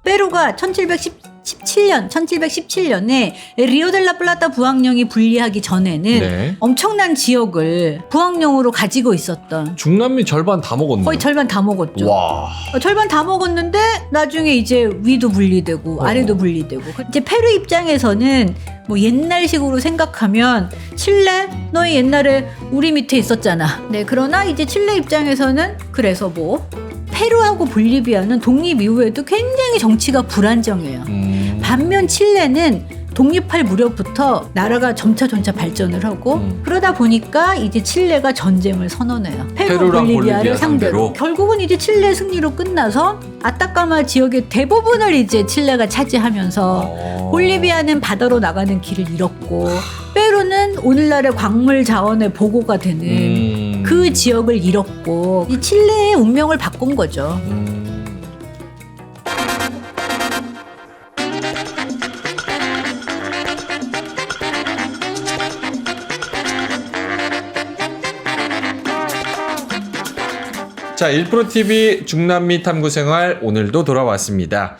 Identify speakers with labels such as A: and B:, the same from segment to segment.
A: 페루가 1717년에 리오델라플라타 부항령이 분리하기 전에는
B: 네.
A: 엄청난 지역을 부항령으로 가지고 있었던
B: 중남미 절반 다 먹었네.
A: 거의 절반 다 먹었죠.
B: 와.
A: 절반 다 먹었는데 나중에 이제 위도 분리되고 아래도 분리되고 이제 페루 입장에서는 뭐 옛날식으로 생각하면 칠레 너희 옛날에 우리 밑에 있었잖아. 네, 그러나 이제 칠레 입장에서는 그래서 뭐 페루하고 볼리비아는 독립 이후에도 굉장히 정치가 불안정해요. 반면 칠레는 독립할 무렵부터 나라가 점차 발전을 하고 그러다 보니까 이제 칠레가 전쟁을 선언해요. 페루랑 볼리비아를 상대로. 결국은 이제 칠레 승리로 끝나서 아타카마 지역의 대부분을 이제 칠레가 차지하면서 볼리비아는 바다로 나가는 길을 잃었고 페루는 오늘날의 광물 자원의 보고가 되는 그 지역을 잃었고 이 칠레의 운명을 바꾼 거죠.
B: 자, 1프로TV 중남미 탐구생활 오늘도 돌아왔습니다.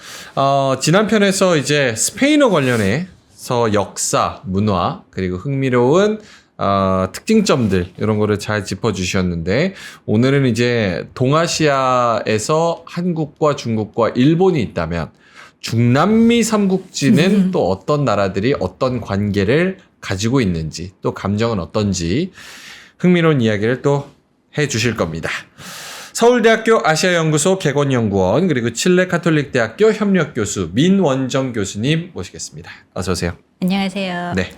B: 지난 편에서 이제 스페인어 관련해서 역사, 문화, 그리고 흥미로운 특징점들 이런 거를 잘 짚어주셨는데 오늘은 이제 동아시아에서 한국과 중국과 일본이 있다면 중남미 삼국지는 또 어떤 나라들이 어떤 관계를 가지고 있는지 또 감정은 어떤지 흥미로운 이야기를 또 해주실 겁니다. 서울대학교 아시아연구소 개건연구원 그리고 칠레 카톨릭대학교 협력교수 민원정 교수님 모시겠습니다. 어서 오세요.
A: 안녕하세요.
B: 네.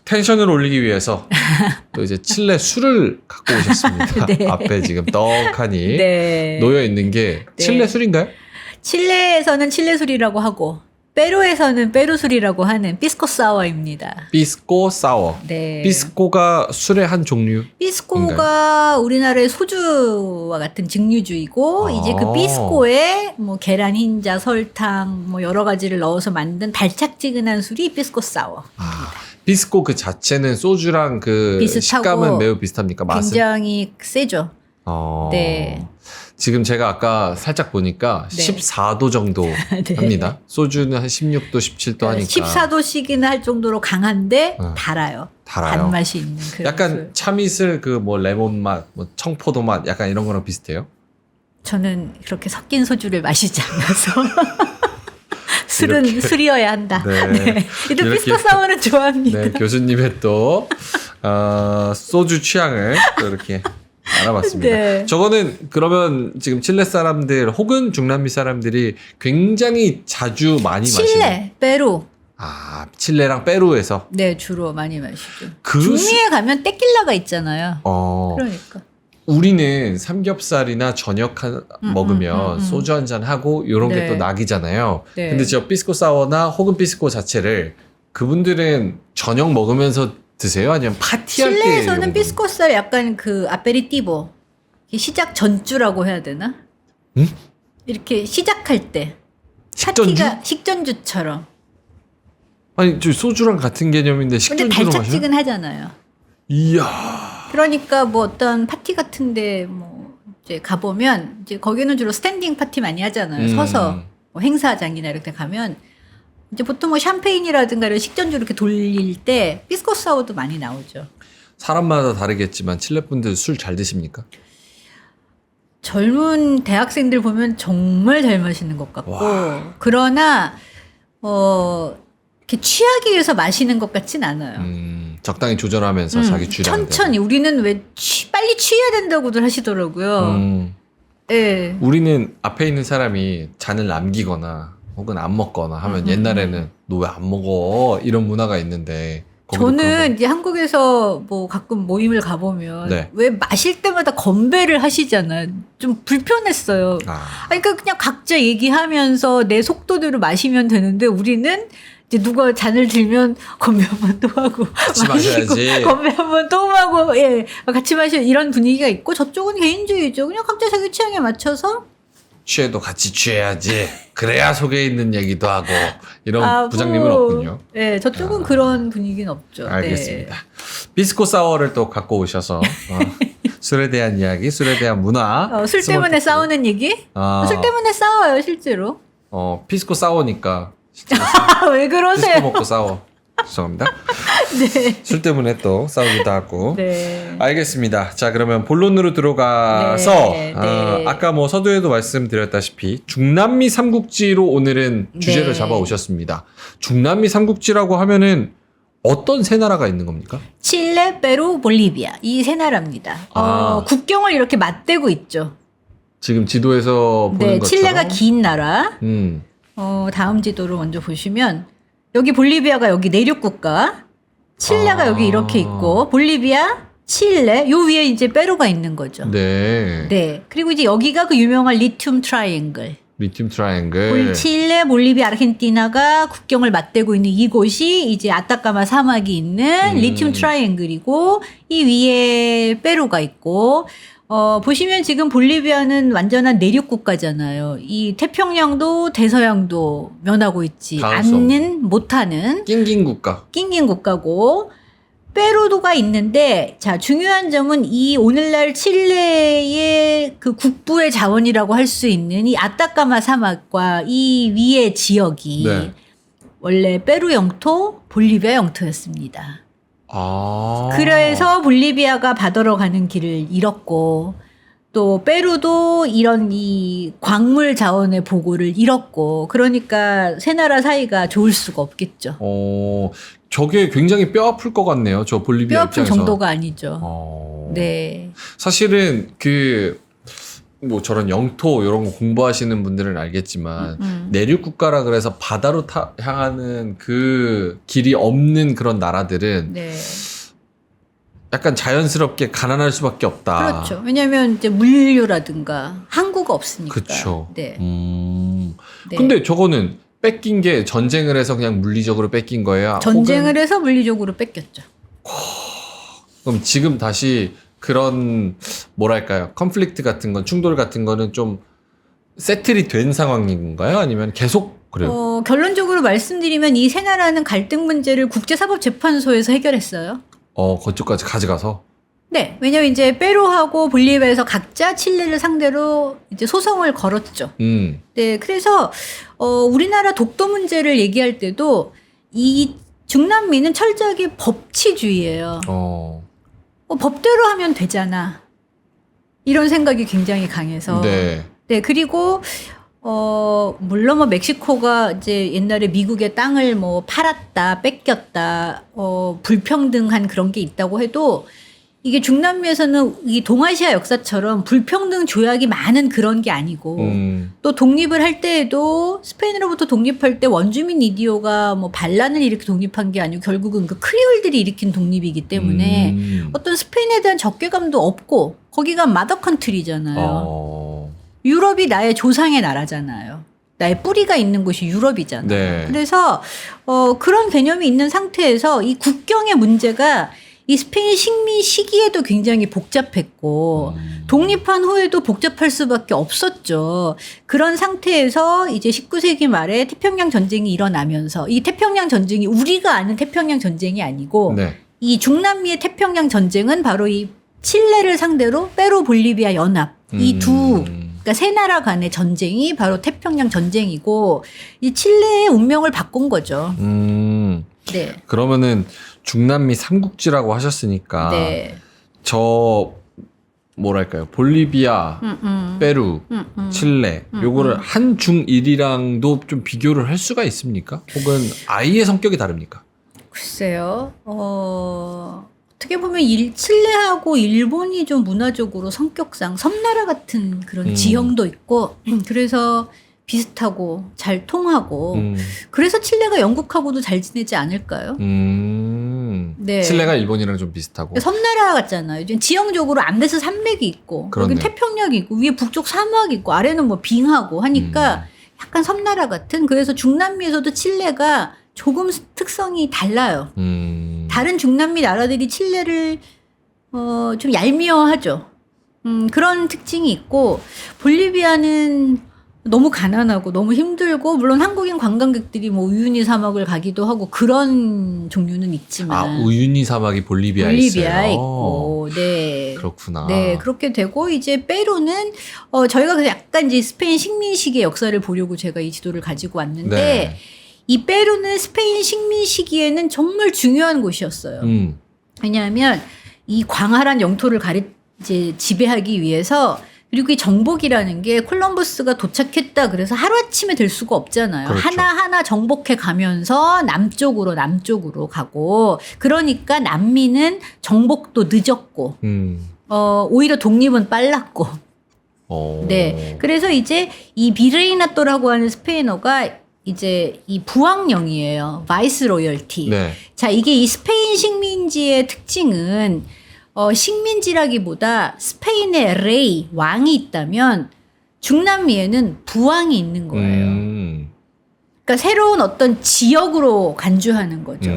B: 텐션을 올리기 위해서 또 이제 칠레 술을 갖고 오셨습니다.
A: 네.
B: 앞에 지금 떡하니
A: 네.
B: 놓여 있는 게
A: 네.
B: 칠레 술인가요?
A: 칠레에서는 칠레 술이라고 하고 페루에서는 페루 술이라고 하는 피스코 사워입니다.
B: 피스코 사워.
A: 네.
B: 피스코가 술의 한 종류.
A: 피스코가 우리나라의 소주와 같은 증류주이고 이제 그 피스코에 뭐 계란 흰자, 설탕 뭐 여러 가지를 넣어서 만든 달짝지근한 술이 피스코 사워.
B: 피스코 그 자체는 소주랑 그
A: 비슷하고
B: 식감은 매우 비슷합니까? 맛은?
A: 굉장히 세죠. 네.
B: 지금 제가 아까 살짝 보니까
A: 네.
B: 14도 정도
A: 네.
B: 합니다. 소주는 한 16도, 17도 하니까.
A: 14도씩이나 할 정도로 강한데 달아요.
B: 달아요.
A: 단맛이 있는 그런
B: 약간
A: 술.
B: 참이슬 그 뭐 레몬 맛, 뭐 청포도 맛 약간 이런 거랑 비슷해요?
A: 저는 그렇게 섞인 소주를 마시지 않아서 술은
B: 이렇게.
A: 술이어야 한다.
B: 네.
A: 네. 일단
B: 이렇게.
A: 피스코 사워는 좋아합니다.
B: 네, 교수님의 또 소주 취향을 또 이렇게 알아봤습니다.
A: 네.
B: 저거는 그러면 지금 칠레 사람들 혹은 중남미 사람들이 굉장히 자주 많이 마시는
A: 칠레, 페루.
B: 칠레랑 페루에서
A: 네, 주로 많이 마시죠.
B: 그
A: 중미에 가면 떼킬라가 있잖아요. 그러니까.
B: 우리는 삼겹살이나 저녁 먹으면 소주 한잔 하고 이런 게
A: 네.
B: 또 낙이잖아요.
A: 네.
B: 근데 저 피스코 사워나 혹은 피스코 자체를 그분들은 저녁 먹으면서 드세요? 아니면 파티할 때?
A: 칠레에서는 피스코살 약간 그 아페리티보 시작 전주라고 해야 되나?
B: 응?
A: 이렇게 시작할 때
B: 식전주?
A: 파티가 식전주처럼.
B: 아니 저 소주랑 같은 개념인데
A: 근데
B: 식전주로 마셔요?
A: 달짝지근하잖아요.
B: 이야.
A: 그러니까 뭐 어떤 파티 같은데 뭐 이제 가보면 이제 거기는 주로 스탠딩 파티 많이 하잖아요. 서서 뭐 행사장이나 이렇게 가면 이제 보통 뭐 샴페인이라든가 이런 식전주 이렇게 돌릴 때 피스코 사워도 많이 나오죠.
B: 사람마다 다르겠지만 칠레 분들 술 잘 드십니까?
A: 젊은 대학생들 보면 정말 잘 마시는 것 같고 그러나 이렇게 취하기 위해서 마시는 것 같진 않아요.
B: 적당히 조절하면서 자기 주량
A: 천천히 우리는 왜 빨리 취해야 된다고들 하시더라고요. 네.
B: 우리는 앞에 있는 사람이 잔을 남기거나 혹은 안 먹거나 하면 옛날에는 너 왜 안 먹어 이런 문화가 있는데
A: 저는 이제 한국에서 뭐 가끔 모임을 가보면
B: 네.
A: 왜 마실 때마다 건배를 하시잖아요. 좀 불편했어요. 그러니까 그냥 각자 얘기하면서 내 속도대로 마시면 되는데 우리는 이제 누가 잔을 들면 건배 한번 또 하고
B: 같이
A: 마시고
B: 마셔야지.
A: 건배 한번 또 하고 같이 마시는 이런 분위기가 있고 저쪽은 개인주의죠. 그냥 각자 자기 취향에 맞춰서
B: 취해도 같이 취해야지. 그래야 속에 있는 얘기도 하고 이런 부장님은 없군요.
A: 네, 저쪽은 그런 분위기는 없죠.
B: 알겠습니다. 피스코 사워를 또 갖고 오셔서 술에 대한 이야기, 술에 대한 문화.
A: 술
B: 스몰
A: 때문에
B: 토크.
A: 싸우는 얘기? 술 때문에 싸워요, 실제로.
B: 피스코 싸우니까.
A: 왜
B: 피스코
A: 그러세요?
B: 먹고 싸워. 죄송합니다.
A: 네.
B: 술 때문에 또 싸우기도 하고.
A: 네.
B: 알겠습니다. 자, 그러면 본론으로 들어가서
A: 네, 네.
B: 아까 뭐 서두에도 말씀드렸다시피 중남미 삼국지로 오늘은 주제를
A: 네.
B: 잡아오셨습니다. 중남미 삼국지라고 하면은 어떤 세 나라가 있는 겁니까?
A: 칠레, 페루, 볼리비아 이 세 나라입니다. 국경을 이렇게 맞대고 있죠.
B: 지금 지도에서 보는
A: 네,
B: 것처럼.
A: 칠레가 긴 나라. 다음 지도를 먼저 보시면 여기 볼리비아가 여기 내륙 국가, 칠레가 여기 이렇게 있고 볼리비아, 칠레, 요 위에 이제 페루가 있는 거죠.
B: 네.
A: 네. 그리고 이제 여기가 그 유명한 리튬 트라이앵글.
B: 리튬 트라이앵글.
A: 칠레, 볼리비아, 아르헨티나가 국경을 맞대고 있는 이곳이 이제 아타카마 사막이 있는 리튬 트라이앵글이고 이 위에 페루가 있고 보시면 지금 볼리비아는 완전한 내륙 국가잖아요. 이 태평양도 대서양도 면하고 있지
B: 닿을 수
A: 않는 못하는
B: 낑긴 국가.
A: 낑긴 국가고 페루도가 있는데 자 중요한 점은 이 오늘날 칠레의 그 국부의 자원이라고 할 수 있는 이 아타카마 사막과 이 위의 지역이
B: 네.
A: 원래 페루 영토, 볼리비아 영토였습니다.
B: 아.
A: 그래서 볼리비아가 받으러 가는 길을 잃었고 또 페루도 이런 이 광물 자원의 보고를 잃었고 그러니까 세 나라 사이가 좋을 수가 없겠죠.
B: 저게 굉장히 뼈 아플 것 같네요. 저 볼리비아
A: 뼈 아픈
B: 입장에서.
A: 정도가 아니죠. 네.
B: 사실은 뭐 저런 영토 이런 거 공부하시는 분들은 알겠지만 내륙 국가라 그래서 바다로 향하는 그 길이 없는 그런 나라들은
A: 네.
B: 약간 자연스럽게 가난할 수밖에 없다.
A: 그렇죠. 왜냐하면 이제 물류라든가 항구가 없으니까.
B: 그렇죠.
A: 네. 네.
B: 근데 저거는 뺏긴 게 전쟁을 해서 그냥 물리적으로 뺏긴 거예요?
A: 전쟁을 해서 물리적으로 뺏겼죠.
B: 그럼 지금 다시 그런 뭐랄까요? 컨플릭트 같은 건 충돌 같은 거는 좀 세틀이 된 상황인가요? 아니면 계속 그래요?
A: 결론적으로 말씀드리면 이 세 나라는 갈등 문제를 국제사법재판소에서 해결했어요.
B: 그쪽까지 가져가서?
A: 네. 왜냐면 이제 페루하고 볼리비아에서 각자 칠레를 상대로 이제 소송을 걸었죠. 네. 그래서 우리나라 독도 문제를 얘기할 때도 이 중남미는 철저하게 법치주의예요. 법대로 하면 되잖아. 이런 생각이 굉장히 강해서.
B: 네.
A: 네, 그리고, 물론 뭐 멕시코가 이제 옛날에 미국의 땅을 뭐 팔았다, 뺏겼다, 불평등한 그런 게 있다고 해도 이게 중남미에서는 이 동아시아 역사처럼 불평등 조약이 많은 그런 게 아니고 또 독립을 할 때에도 스페인으로부터 독립할 때 원주민 이디오가 뭐 반란을 일으켜 독립한 게 아니고 결국은 그 크리올들이 일으킨 독립이기 때문에 어떤 스페인에 대한 적개감도 없고 거기가 마더 컨트리잖아요. 유럽이 나의 조상의 나라잖아요. 나의 뿌리가 있는 곳이 유럽이잖아요.
B: 네.
A: 그래서 그런 개념이 있는 상태에서 이 국경의 문제가 이 스페인 식민 시기에도 굉장히 복잡했고 독립한 후에도 복잡할 수밖에 없었죠. 그런 상태에서 이제 19세기 말에 태평양 전쟁이 일어나면서 이 태평양 전쟁이 우리가 아는 태평양 전쟁이 아니고
B: 네.
A: 이 중남미의 태평양 전쟁은 바로 이 칠레를 상대로 페루 볼리비아 연합 이 두 그러니까 세 나라 간의 전쟁이 바로 태평양 전쟁이고 이 칠레의 운명을 바꾼 거죠. 네.
B: 그러면은 중남미 삼국지라고 하셨으니까
A: 네.
B: 저 뭐랄까요? 볼리비아, 페루, 칠레 요거를 한중일이랑도 좀 비교를 할 수가 있습니까? 혹은 아예 성격이 다릅니까?
A: 글쎄요. 어떻게 보면 칠레하고 일본이 좀 문화적으로 성격상 섬나라 같은 그런 지형도 있고 그래서 비슷하고 잘 통하고 그래서 칠레가 영국하고도 잘 지내지 않을까요? 네.
B: 칠레가 일본이랑 좀 비슷하고
A: 섬나라 같잖아요. 지형적으로 안데스 산맥이 있고 여기
B: 그렇네요.
A: 태평양이 있고 위에 북쪽 사막이 있고 아래는 뭐 빙하고 하니까 약간 섬나라 같은 그래서 중남미에서도 칠레가 조금 특성이 달라요. 다른 중남미 나라들이 칠레를 좀 얄미워하죠. 그런 특징이 있고 볼리비아는 너무 가난하고 너무 힘들고 물론 한국인 관광객들이 뭐 우유니 사막을 가기도 하고 그런 종류는 있지만
B: 우유니 사막이 볼리비아에
A: 볼리비아에
B: 있어요.
A: 있고 네.
B: 그렇구나.
A: 네, 그렇게 되고 이제 페루는 저희가 그래서 약간 이제 스페인 식민시기의 역사를 보려고 제가 이 지도를 가지고 왔는데
B: 네.
A: 이 페루는 스페인 식민시기에는 정말 중요한 곳이었어요. 왜냐하면 이 광활한 영토를 이제 지배하기 위해서 그리고 이 정복이라는 게 콜럼버스가 도착했다 그래서 하루아침에 될 수가 없잖아요.
B: 그렇죠.
A: 하나하나 정복해 가면서 남쪽으로 가고 그러니까 남미는 정복도 늦었고 오히려 독립은 빨랐고 네. 그래서 이제 이 비레이나토라고 하는 스페인어가 이제 이 부왕령이에요. 바이스 로열티.
B: 네.
A: 자, 이게 이 스페인 식민지의 특징은 식민지라기보다 스페인의 레이, 왕이 있다면 중남미에는 부왕이 있는 거예요. 그러니까 새로운 어떤 지역으로 간주하는 거죠.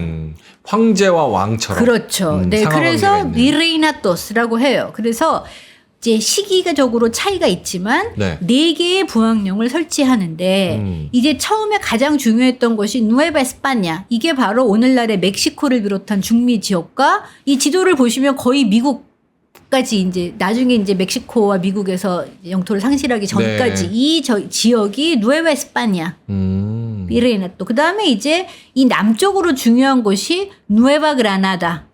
B: 황제와 왕처럼.
A: 그렇죠. 네, 그래서 비레이나토스라고 해요. 그래서 이제 시기적으로 차이가 있지만 네 개의 부왕령을 설치하는데 이제 처음에 가장 중요했던 것이 누에바 에스파냐. 이게 바로 오늘날의 멕시코를 비롯한 중미 지역과 이 지도를 보시면 거의 미국까지 이제 나중에 이제 멕시코와 미국에서 영토를 상실하기 전까지 이 지역이 누에바 에스파냐. 비레이나토. 그다음에 이제 이 남쪽으로 중요한 곳이 누에바 그라나다.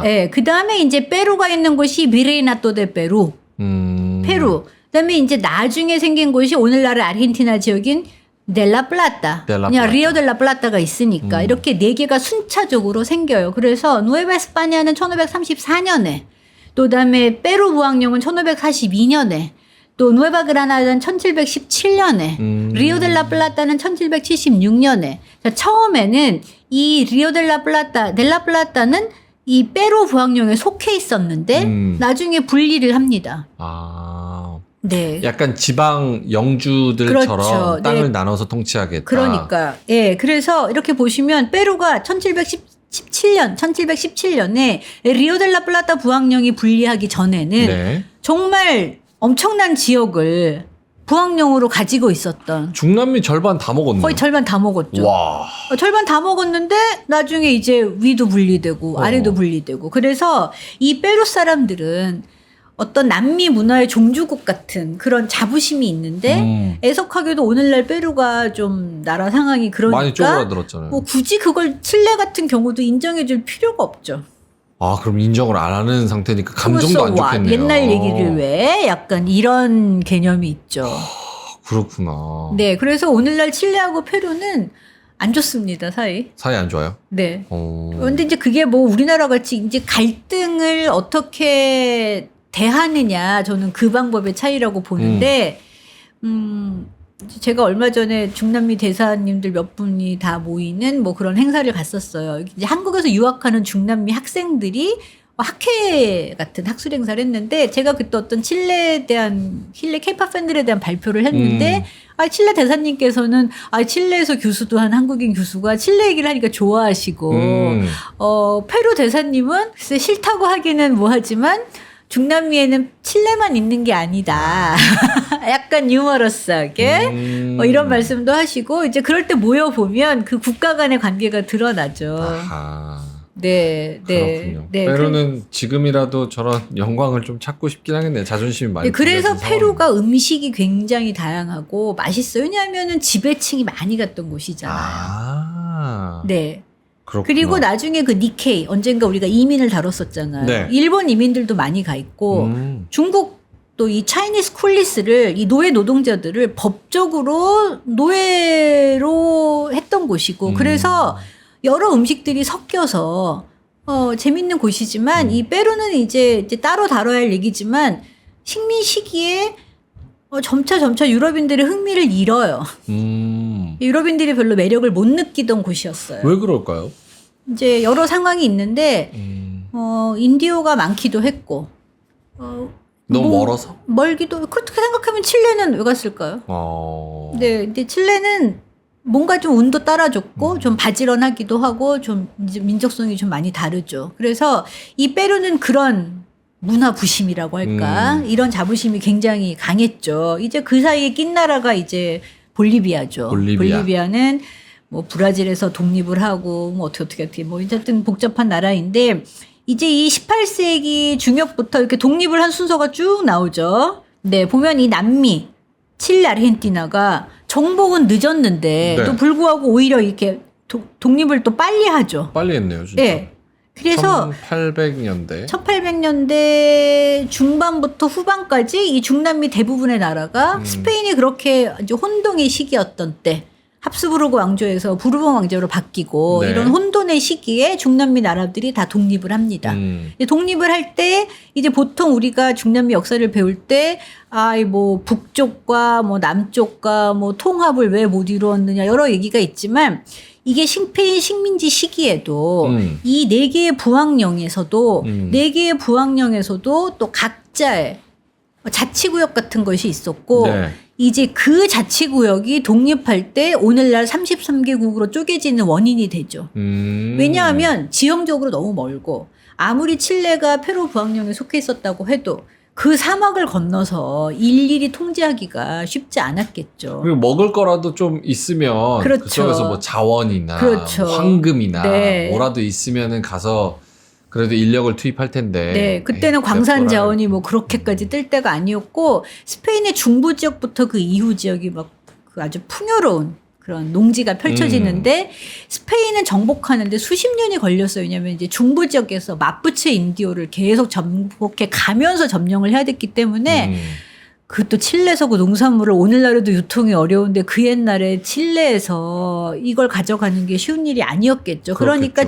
A: 네, 그 다음에 이제 페루가 있는 곳이 비레이나토 데 페루. 페루. 그 다음에 이제 나중에 생긴 곳이 오늘날의 아르헨티나 지역인 델라플라타. 그냥 리오 델라플라타가 있으니까 이렇게 네 개가 순차적으로 생겨요. 그래서 누에바 에스파냐는 1534년에 또 그다음에 페루 부왕령은 1542년에 또 누에바 그라나다는 1717년에 리오 델라플라타는 1776년에 처음에는 이 리오 델라플라타는 이 페루 부왕령에 속해 있었는데 나중에 분리를 합니다. 네.
B: 약간 지방 영주들처럼
A: 그렇죠.
B: 땅을
A: 네.
B: 나눠서 통치하겠다.
A: 그러니까. 예. 그래서 이렇게 보시면 페루가 1717년에 리오델라플라타 부왕령이 분리하기 전에는 정말 엄청난 지역을 부왕령으로 가지고 있었던
B: 중남미 절반 다 먹었네.
A: 거의 절반 다 먹었죠.
B: 와.
A: 절반 다 먹었는데 나중에 이제 위도 분리되고 아래도 분리되고 그래서 이 페루 사람들은 어떤 남미 문화의 종주국 같은 그런 자부심이 있는데 애석하게도 오늘날 페루가 좀 나라 상황이 그러니까
B: 많이 쪼그라들었잖아요.
A: 뭐 굳이 그걸 칠레 같은 경우도 인정해줄 필요가 없죠.
B: 그럼 인정을 안 하는 상태니까 감정도 안 좋겠네요.
A: 옛날 얘기를 왜? 약간 이런 개념이 있죠.
B: 그렇구나.
A: 네, 그래서 오늘날 칠레하고 페루는 안 좋습니다, 사이.
B: 사이 안 좋아요?
A: 네. 그런데 이제 그게 뭐 우리나라 같이 이제 갈등을 어떻게 대하느냐, 저는 그 방법의 차이라고 보는데, 제가 얼마 전에 중남미 대사님들 몇 분이 다 모이는 뭐 그런 행사를 갔었어요. 이제 한국에서 유학하는 중남미 학생들이 학회 같은 학술 행사를 했는데 제가 그때 어떤 칠레 케이팝 팬들에 대한 발표를 했는데 칠레 대사님께서는 칠레에서 교수도 한 한국인 교수가 칠레 얘기를 하니까 좋아하시고 페루 대사님은 글쎄 싫다고 하기는 뭐하지만 중남미에는 칠레만 있는 게 아니다. 약간 유머러스하게 이런 말씀도 하시고 이제 그럴 때 모여 보면 그 국가 간의 관계가 드러나죠. 네,
B: 그렇군요. 페루는 지금이라도 저런 영광을 좀 찾고 싶긴 하겠네요. 자존심이 많이.
A: 그래서 페루가 음식이 굉장히 다양하고 맛있어요. 왜냐하면은 지배층이 많이 갔던 곳이잖아요. 네.
B: 그렇구나.
A: 그리고 나중에 그 니케이 언젠가 우리가 이민을 다뤘었잖아요.
B: 네.
A: 일본 이민들도 많이 가 있고 중국 또 이 차이니스 쿨리스를 이 노예 노동자들을 법적으로 노예로 했던 곳이고 그래서 여러 음식들이 섞여서 재밌는 곳이지만 이 페루는 이제 따로 다뤄야 할 얘기지만 식민 시기에 점차 유럽인들의 흥미를 잃어요. 유럽인들이 별로 매력을 못 느끼던 곳이었어요.
B: 왜 그럴까요?
A: 이제 여러 상황이 있는데 인디오가 많기도 했고
B: 너무 멀어서?
A: 멀기도 그렇게 생각하면 칠레는 왜 갔을까요? 네, 근데 칠레는 뭔가 좀 운도 따라줬고 좀 바지런하기도 하고 좀 이제 민족성이 좀 많이 다르죠. 그래서 이 페루는 그런 문화 부심이라고 할까 이런 자부심이 굉장히 강했죠. 이제 그 사이에 낀 나라가 이제 볼리비아죠. 볼리비아는 뭐 브라질에서 독립을 하고 뭐 어떻게 뭐 어쨌든 복잡한 나라인데 이제 이 18세기 중엽부터 이렇게 독립을 한 순서가 쭉 나오죠. 네, 보면 이 남미, 칠레, 아르헨티나가 정복은 늦었는데
B: 네.
A: 또 불구하고 오히려 이렇게 독립을 또 빨리 하죠.
B: 빨리 했네요, 진짜.
A: 네. 그래서
B: 1800년대.
A: 1800년대 중반부터 후반까지 이 중남미 대부분의 나라가 스페인이 그렇게 이제 혼동의 시기였던 때 합스부르크 왕조에서 부르봉 왕조로 바뀌고
B: 네.
A: 이런 혼돈의 시기에 중남미 나라들이 다 독립을 합니다. 독립을 할 때 이제 보통 우리가 중남미 역사를 배울 때 뭐 북쪽과 뭐 남쪽과 뭐 통합을 왜 못 이루었느냐 여러 얘기가 있지만 이게 스페인 식민지 시기에도 이 네 개의 부왕령에서도 네 개의 부왕령에서도 또 각자의 자치구역 같은 것이 있었고
B: 네.
A: 이제 그 자치구역이 독립할 때 오늘날 33개국으로 쪼개지는 원인이 되죠. 왜냐하면 지형적으로 너무 멀고 아무리 칠레가 페루 부항령에 속해 있었다고 해도 그 사막을 건너서 일일이 통제하기가 쉽지 않았겠죠.
B: 그리고 먹을 거라도 좀 있으면
A: 그렇죠.
B: 그쪽에서 뭐 자원이나
A: 그렇죠.
B: 뭐 황금이나
A: 네.
B: 뭐라도 있으면은 가서 그래도 인력을 투입할 텐데.
A: 네, 그때는 광산 자원이 뭐 그렇게까지 뜰 때가 아니었고 스페인의 중부 지역부터 그 이후 지역이 막 그 아주 풍요로운 그런 농지가 펼쳐지는데 스페인은 정복하는데 수십 년이 걸렸어요. 왜냐하면 이제 중부 지역에서 마푸체 인디오를 계속 정복해 가면서 점령을 해야 됐기 때문에 그것도 칠레에서 그 농산물을 오늘날에도 유통이 어려운데 그 옛날에 칠레에서 이걸 가져가는 게 쉬운 일이 아니었겠죠. 그러니까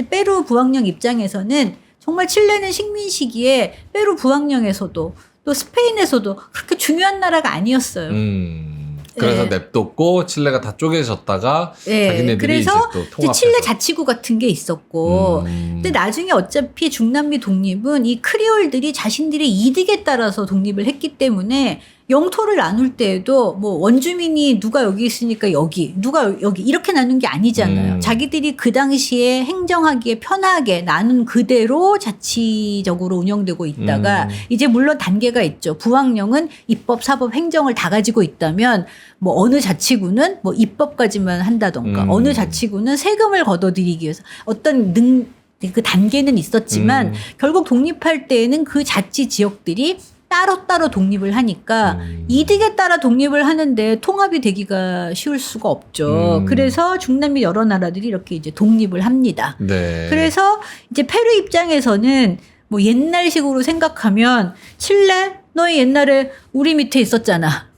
A: 페루 부항령 입장에서는 정말 칠레는 식민 시기에 페루 부항령에서도 또 스페인에서도 그렇게 중요한 나라가 아니었어요.
B: 그래서
A: 네.
B: 냅뒀고 칠레가 다 쪼개졌다가
A: 네.
B: 자기네들이
A: 그래서
B: 이제 또 통합해서
A: 칠레 자치구 같은 게 있었고 근데 나중에 어차피 중남미 독립은 이 크리올들이 자신들의 이득에 따라서 독립을 했기 때문에 영토를 나눌 때에도 뭐 원주민이 누가 여기 있으니까 여기 누가 여기 이렇게 나눈 게 아니잖아요. 자기들이 그 당시에 행정하기에 편하게 나눈 그대로 자치적으로 운영되고 있다가 이제 물론 단계가 있죠. 부왕령은 입법, 사법, 행정을 다 가지고 있다면 뭐 어느 자치구는 뭐 입법까지만 한다던가 어느 자치구는 세금을 걷어들이기 위해서 어떤 그 단계는 있었지만 결국 독립할 때에는 그 자치 지역들이 따로따로 독립을 하니까 이득에 따라 독립을 하는데 통합이 되기가 쉬울 수가 없죠. 그래서 중남미 여러 나라들이 이렇게 이제 독립을 합니다.
B: 네.
A: 그래서 이제 페루 입장에서는 뭐 옛날식으로 생각하면 칠레 너희 옛날에 우리 밑에 있었잖아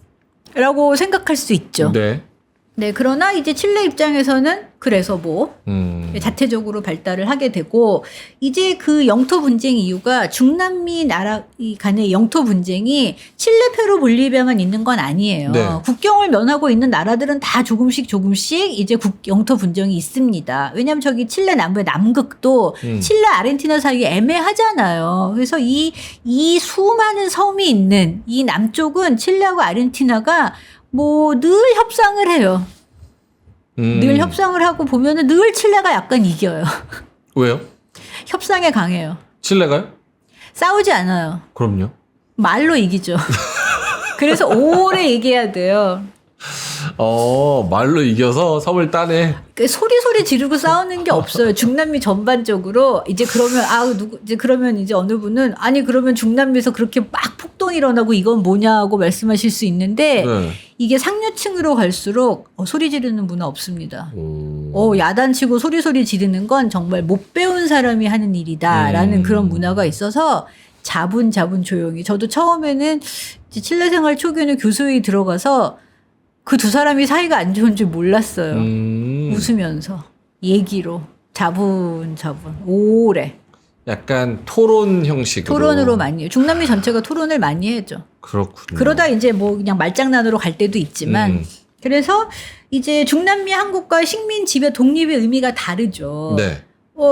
A: 라고 생각할 수 있죠.
B: 네.
A: 네, 그러나 이제 칠레 입장에서는 그래서 뭐 자체적으로 발달을 하게 되고 이제 그 영토 분쟁 이유가 중남미 나라 간의 영토 분쟁이 칠레, 페루, 볼리비아만 있는 건 아니에요.
B: 네.
A: 국경을 면하고 있는 나라들은 다 조금씩 이제 영토 분쟁이 있습니다. 왜냐하면 저기 칠레 남부의 남극도 칠레, 아르헨티나 사이에 애매하잖아요. 그래서 이 수많은 섬이 있는 이 남쪽은 칠레하고 아르헨티나가 뭐 늘 협상을 해요. 늘 협상을 하고 보면은 늘 칠레가 약간 이겨요.
B: 왜요?
A: 협상에 강해요.
B: 칠레가요?
A: 싸우지 않아요.
B: 그럼요.
A: 말로 이기죠. 그래서 오래 얘기해야 돼요.
B: 말로 이겨서 섬을 따내.
A: 소리 지르고 싸우는 게 없어요. 중남미 전반적으로 이제 그러면 그러면 이제 어느 분은 아니 그러면 중남미에서 그렇게 막 폭동이 일어나고 이건 뭐냐고 말씀하실 수 있는데
B: 네.
A: 이게 상류층으로 갈수록 소리 지르는 문화 없습니다. 야단치고 소리 지르는 건 정말 못 배운 사람이 하는 일이다라는 그런 문화가 있어서 자분자분 조용히. 저도 처음에는 이제 칠레 생활 초기에는 교수회의 들어가서 그 두 사람이 사이가 안 좋은 줄 몰랐어요. 웃으면서 얘기로 자분자분 오래.
B: 약간 토론 형식으로.
A: 토론으로 많이 해요. 중남미 전체가 토론을 많이 해죠.
B: 그렇군요.
A: 그러다 이제 뭐 그냥 말장난으로 갈 때도 있지만 그래서 이제 중남미 한국과 식민 지배 독립의 의미가 다르죠.
B: 네.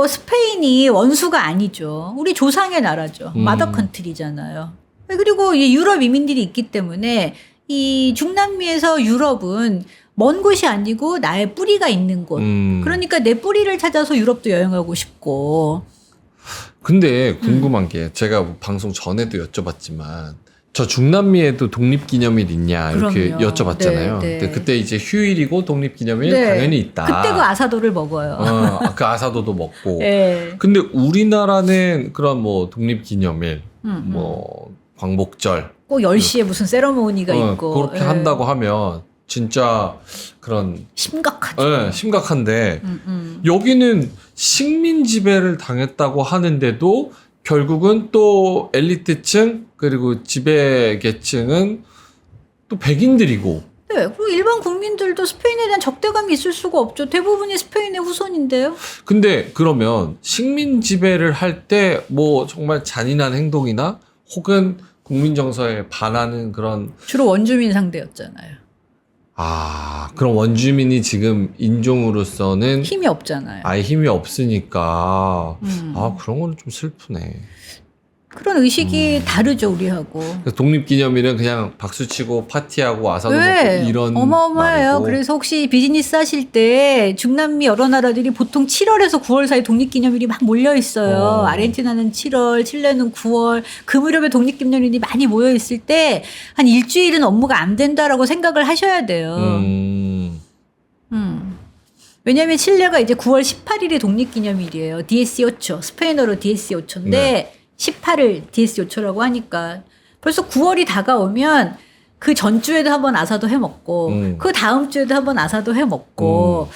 A: 스페인이 원수가 아니죠. 우리 조상의 나라죠. 마더 컨트리잖아요. 그리고 유럽 이민들이 있기 때문에 이 중남미에서 유럽은 먼 곳이 아니고 나의 뿌리가 있는 곳. 그러니까 내 뿌리를 찾아서 유럽도 여행하고 싶고.
B: 근데 궁금한 게 제가 방송 전에도 여쭤봤지만 저 중남미에도 독립기념일 있냐 이렇게
A: 그럼요.
B: 여쭤봤잖아요.
A: 네, 네.
B: 근데 그때 이제 휴일이고 독립기념일
A: 네.
B: 당연히 있다.
A: 그때 그 아사도를 먹어요.
B: 그 아사도도 먹고.
A: 네.
B: 근데 우리나라는 그런 뭐 독립기념일, 뭐 광복절
A: 꼭 10시에 무슨 세러모니가 있고
B: 그렇게
A: 예.
B: 한다고 하면 진짜 그런
A: 심각하죠.
B: 심각한데 여기는 식민 지배를 당했다고 하는데도 결국은 또 엘리트층 그리고 지배 계층은 또 백인들이고.
A: 네, 그리고 일반 국민들도 스페인에 대한 적대감이 있을 수가 없죠. 대부분이 스페인의 후손인데요.
B: 근데 그러면 식민 지배를 할 때 뭐 정말 잔인한 행동이나 혹은 국민 정서에 반하는 그런
A: 주로 원주민 상대였잖아요.
B: 그럼 원주민이 지금 인종으로서는
A: 힘이 없잖아요.
B: 아예 힘이 없으니까 그런 거는 좀 슬프네.
A: 그런 의식이 다르죠, 우리하고.
B: 독립기념일은 그냥 박수치고 파티하고 아사도
A: 네,
B: 먹고 이런
A: 어마어마해요.
B: 날이고.
A: 그래서 혹시 비즈니스 하실 때 중남미 여러 나라들이 보통 7월에서 9월 사이 독립기념일이 막 몰려 있어요. 아르헨티나는 7월, 칠레는 9월. 그 무렵에 독립기념일이 많이 모여 있을 때 한 일주일은 업무가 안 된다라고 생각을 하셔야 돼요. 왜냐하면 칠레가 이제 9월 18일이 독립기념일이에요. 디에시오초, 스페인어로 디에시오초인데
B: 네.
A: 18일 디에시오초라고 하니까 벌써 9월이 다가오면 그 전주에도 한번 아사도 해먹고 그 다음 주에도 한번 아사도 해먹고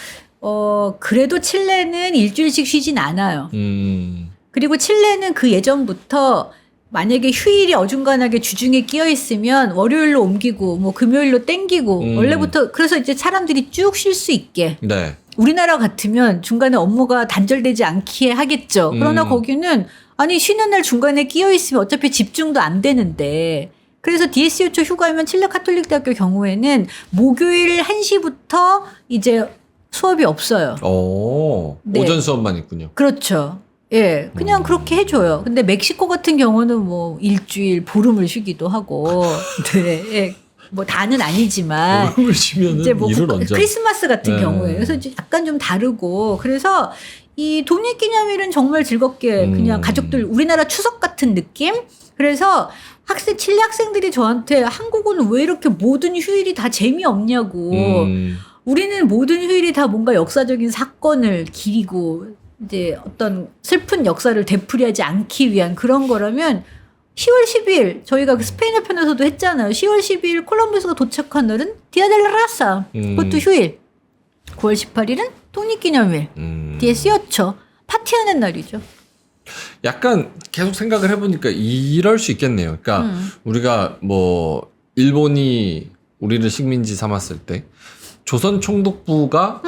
A: 그래도 칠레는 일주일씩 쉬진 않아요. 그리고 칠레는 그 예전부터 만약에 휴일이 어중간하게 주중에 끼어 있으면 월요일로 옮기고 뭐 금요일로 땡기고 원래부터 그래서 이제 사람들이 쭉 쉴 수 있게
B: 네.
A: 우리나라 같으면 중간에 업무가 단절되지 않게 하겠죠. 그러나 거기는 아니 쉬는 날 중간에 끼어 있으면 어차피 집중도 안 되는데 그래서 DSU-초 휴가면 칠레 카톨릭 대학교 경우에는 목요일 1시부터 이제 수업이 없어요. 네.
B: 오전 수업만 있군요.
A: 그렇죠. 예, 그냥 그렇게 해줘요. 근데 멕시코 같은 경우는 뭐 일주일 보름을 쉬기도 하고, 네, 예, 뭐 다는 아니지만
B: 보름을 쉬면은
A: 이제 뭐
B: 일을 언제?
A: 크리스마스 같은
B: 네.
A: 경우에 그래서 이제 약간 좀 다르고 그래서 이 독립기념일은 정말 즐겁게 그냥 가족들 우리나라 추석 같은 느낌. 그래서 칠레 학생들이 저한테 한국은 왜 이렇게 모든 휴일이 다 재미없냐고. 우리는 모든 휴일이 다 뭔가 역사적인 사건을 기리고 이제 어떤 슬픈 역사를 되풀이하지 않기 위한 그런 거라면 10월 10일 저희가 그 스페인어 편에서도 했잖아요. 10월 10일 콜럼버스가 도착한 날은 디아델라라사 그것도 휴일. 9월 18일은 독립기념일. 디에시오초 파티하는 날이죠.
B: 약간 계속 생각을 해보니까 이럴 수 있겠네요. 그러니까 우리가 뭐 일본이 우리를 식민지 삼았을 때 조선 총독부가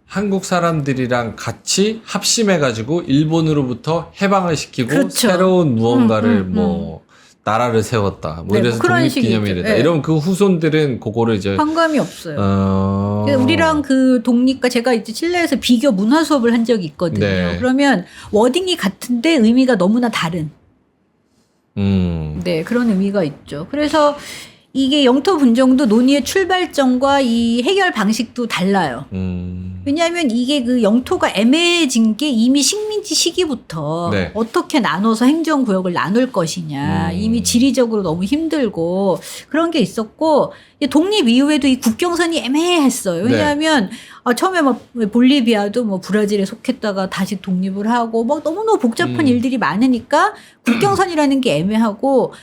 B: 한국 사람들이랑 같이 합심해가지고 일본으로부터 해방을 시키고
A: 그렇죠.
B: 새로운 무언가를 뭐 나라를 세웠다. 뭐
A: 네,
B: 이래서
A: 뭐 그런
B: 독립기념일이다.
A: 식이죠. 네.
B: 이러면 그 후손들은 그거를 이제
A: 관감이 없어요. 그래서 우리랑 그 독립과 제가 이제 칠레에서 비교 문화 수업을 한 적이 있거든요.
B: 네.
A: 그러면 워딩이 같은데 의미가 너무나 다른. 네, 그런 의미가 있죠. 그래서 이게 영토 분정도 논의의 출발점과 이 해결 방식도 달라요. 왜냐하면 이게 그 영토가 애매해진 게 이미 식민지 시기부터
B: 네.
A: 어떻게 나눠서 행정구역을 나눌 것이냐. 이미 지리적으로 너무 힘들고 그런 게 있었고 독립 이후에도 이 국경선이 애매했어요. 왜냐하면 처음에 막 볼리비아도 뭐 브라질에 속했다가 다시 독립을 하고 막 너무너무 복잡한 일들이 많으니까 국경선이라는 게 애매하고